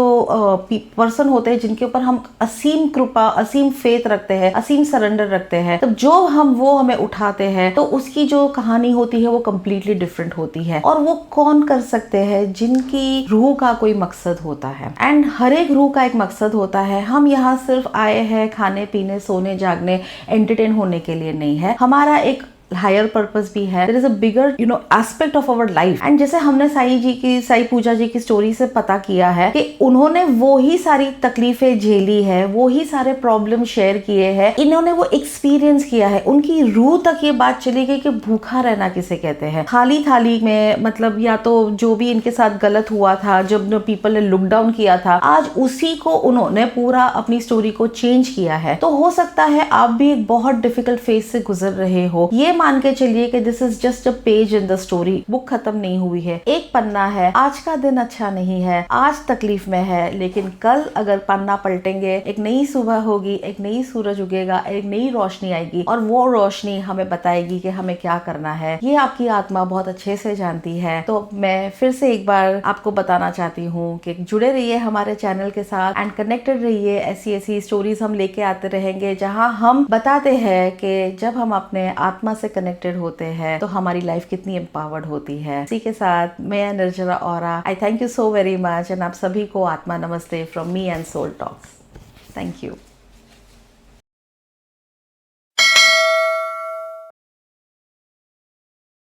पर्सन होते हैं जिनके ऊपर हम असीम कृपा, असीम फेथ रखते हैं, असीम सरेंडर रखते हैं, तब जो वो हमें उठाते हैं, तो उसकी जो कहानी होती है वो कम्प्लीटली डिफरेंट होती है। और वो कौन कर सकते हैं? जिनकी रूह का कोई मकसद होता है, एंड हर एक रूह का एक मकसद होता है। हम यहाँ सिर्फ आए हैं खाने पीने, सोने, जागने, एंटरटेन होने के लिए नहीं है। हमारा एक हायर पर्पस भी है। There is a bigger aspect of our life. And जैसे हमने साई पूजा जी की स्टोरी से पता किया है कि उन्होंने वो ही सारी तकलीफें झेली है, वो ही सारे प्रॉब्लम शेयर किए हैं, इन्होंने वो एक्सपीरियंस किया है। उनकी रूह तक ये बात चली गई कि भूखा रहना किसे कहते हैं। खाली थाली में, मतलब या तो जो भी इनके साथ गलत हुआ था, जब पीपल ने लुक डाउन किया था, आज उसी को उन्होंने पूरा अपनी स्टोरी को चेंज किया है। तो हो सकता है आप भी एक बहुत डिफिकल्ट फेज से गुजर रहे हो। ये मान के चलिए कि this is just a page in the story, book खत्म नहीं हुई है, एक पन्ना है, आज का दिन अच्छा नहीं है, आज तकलीफ में है, लेकिन कल अगर पन्ना पलटेंगे एक नई सुबह होगी, एक नई सूरज उगेगा, एक नई रोशनी आएगी और वो रोशनी हमें बताएगी कि हमें क्या करना है। ये आपकी आत्मा बहुत अच्छे से जानती है। तो मैं फिर से एक बार आपको बताना चाहती हूँ कि जुड़े रहिए हमारे चैनल के साथ एंड कनेक्टेड रहिए। ऐसी ऐसी स्टोरीज हम लेके आते रहेंगे जहाँ हम बताते हैं कि जब हम अपने आत्मा से कनेक्टेड होते हैं तो हमारी लाइफ कितनी एम्पावर्ड होती है। इसी के साथ मैं Nirjara Aura, I thank you so very much and आप सभी को आत्मा नमस्ते from me and Soul Talks. Thank you.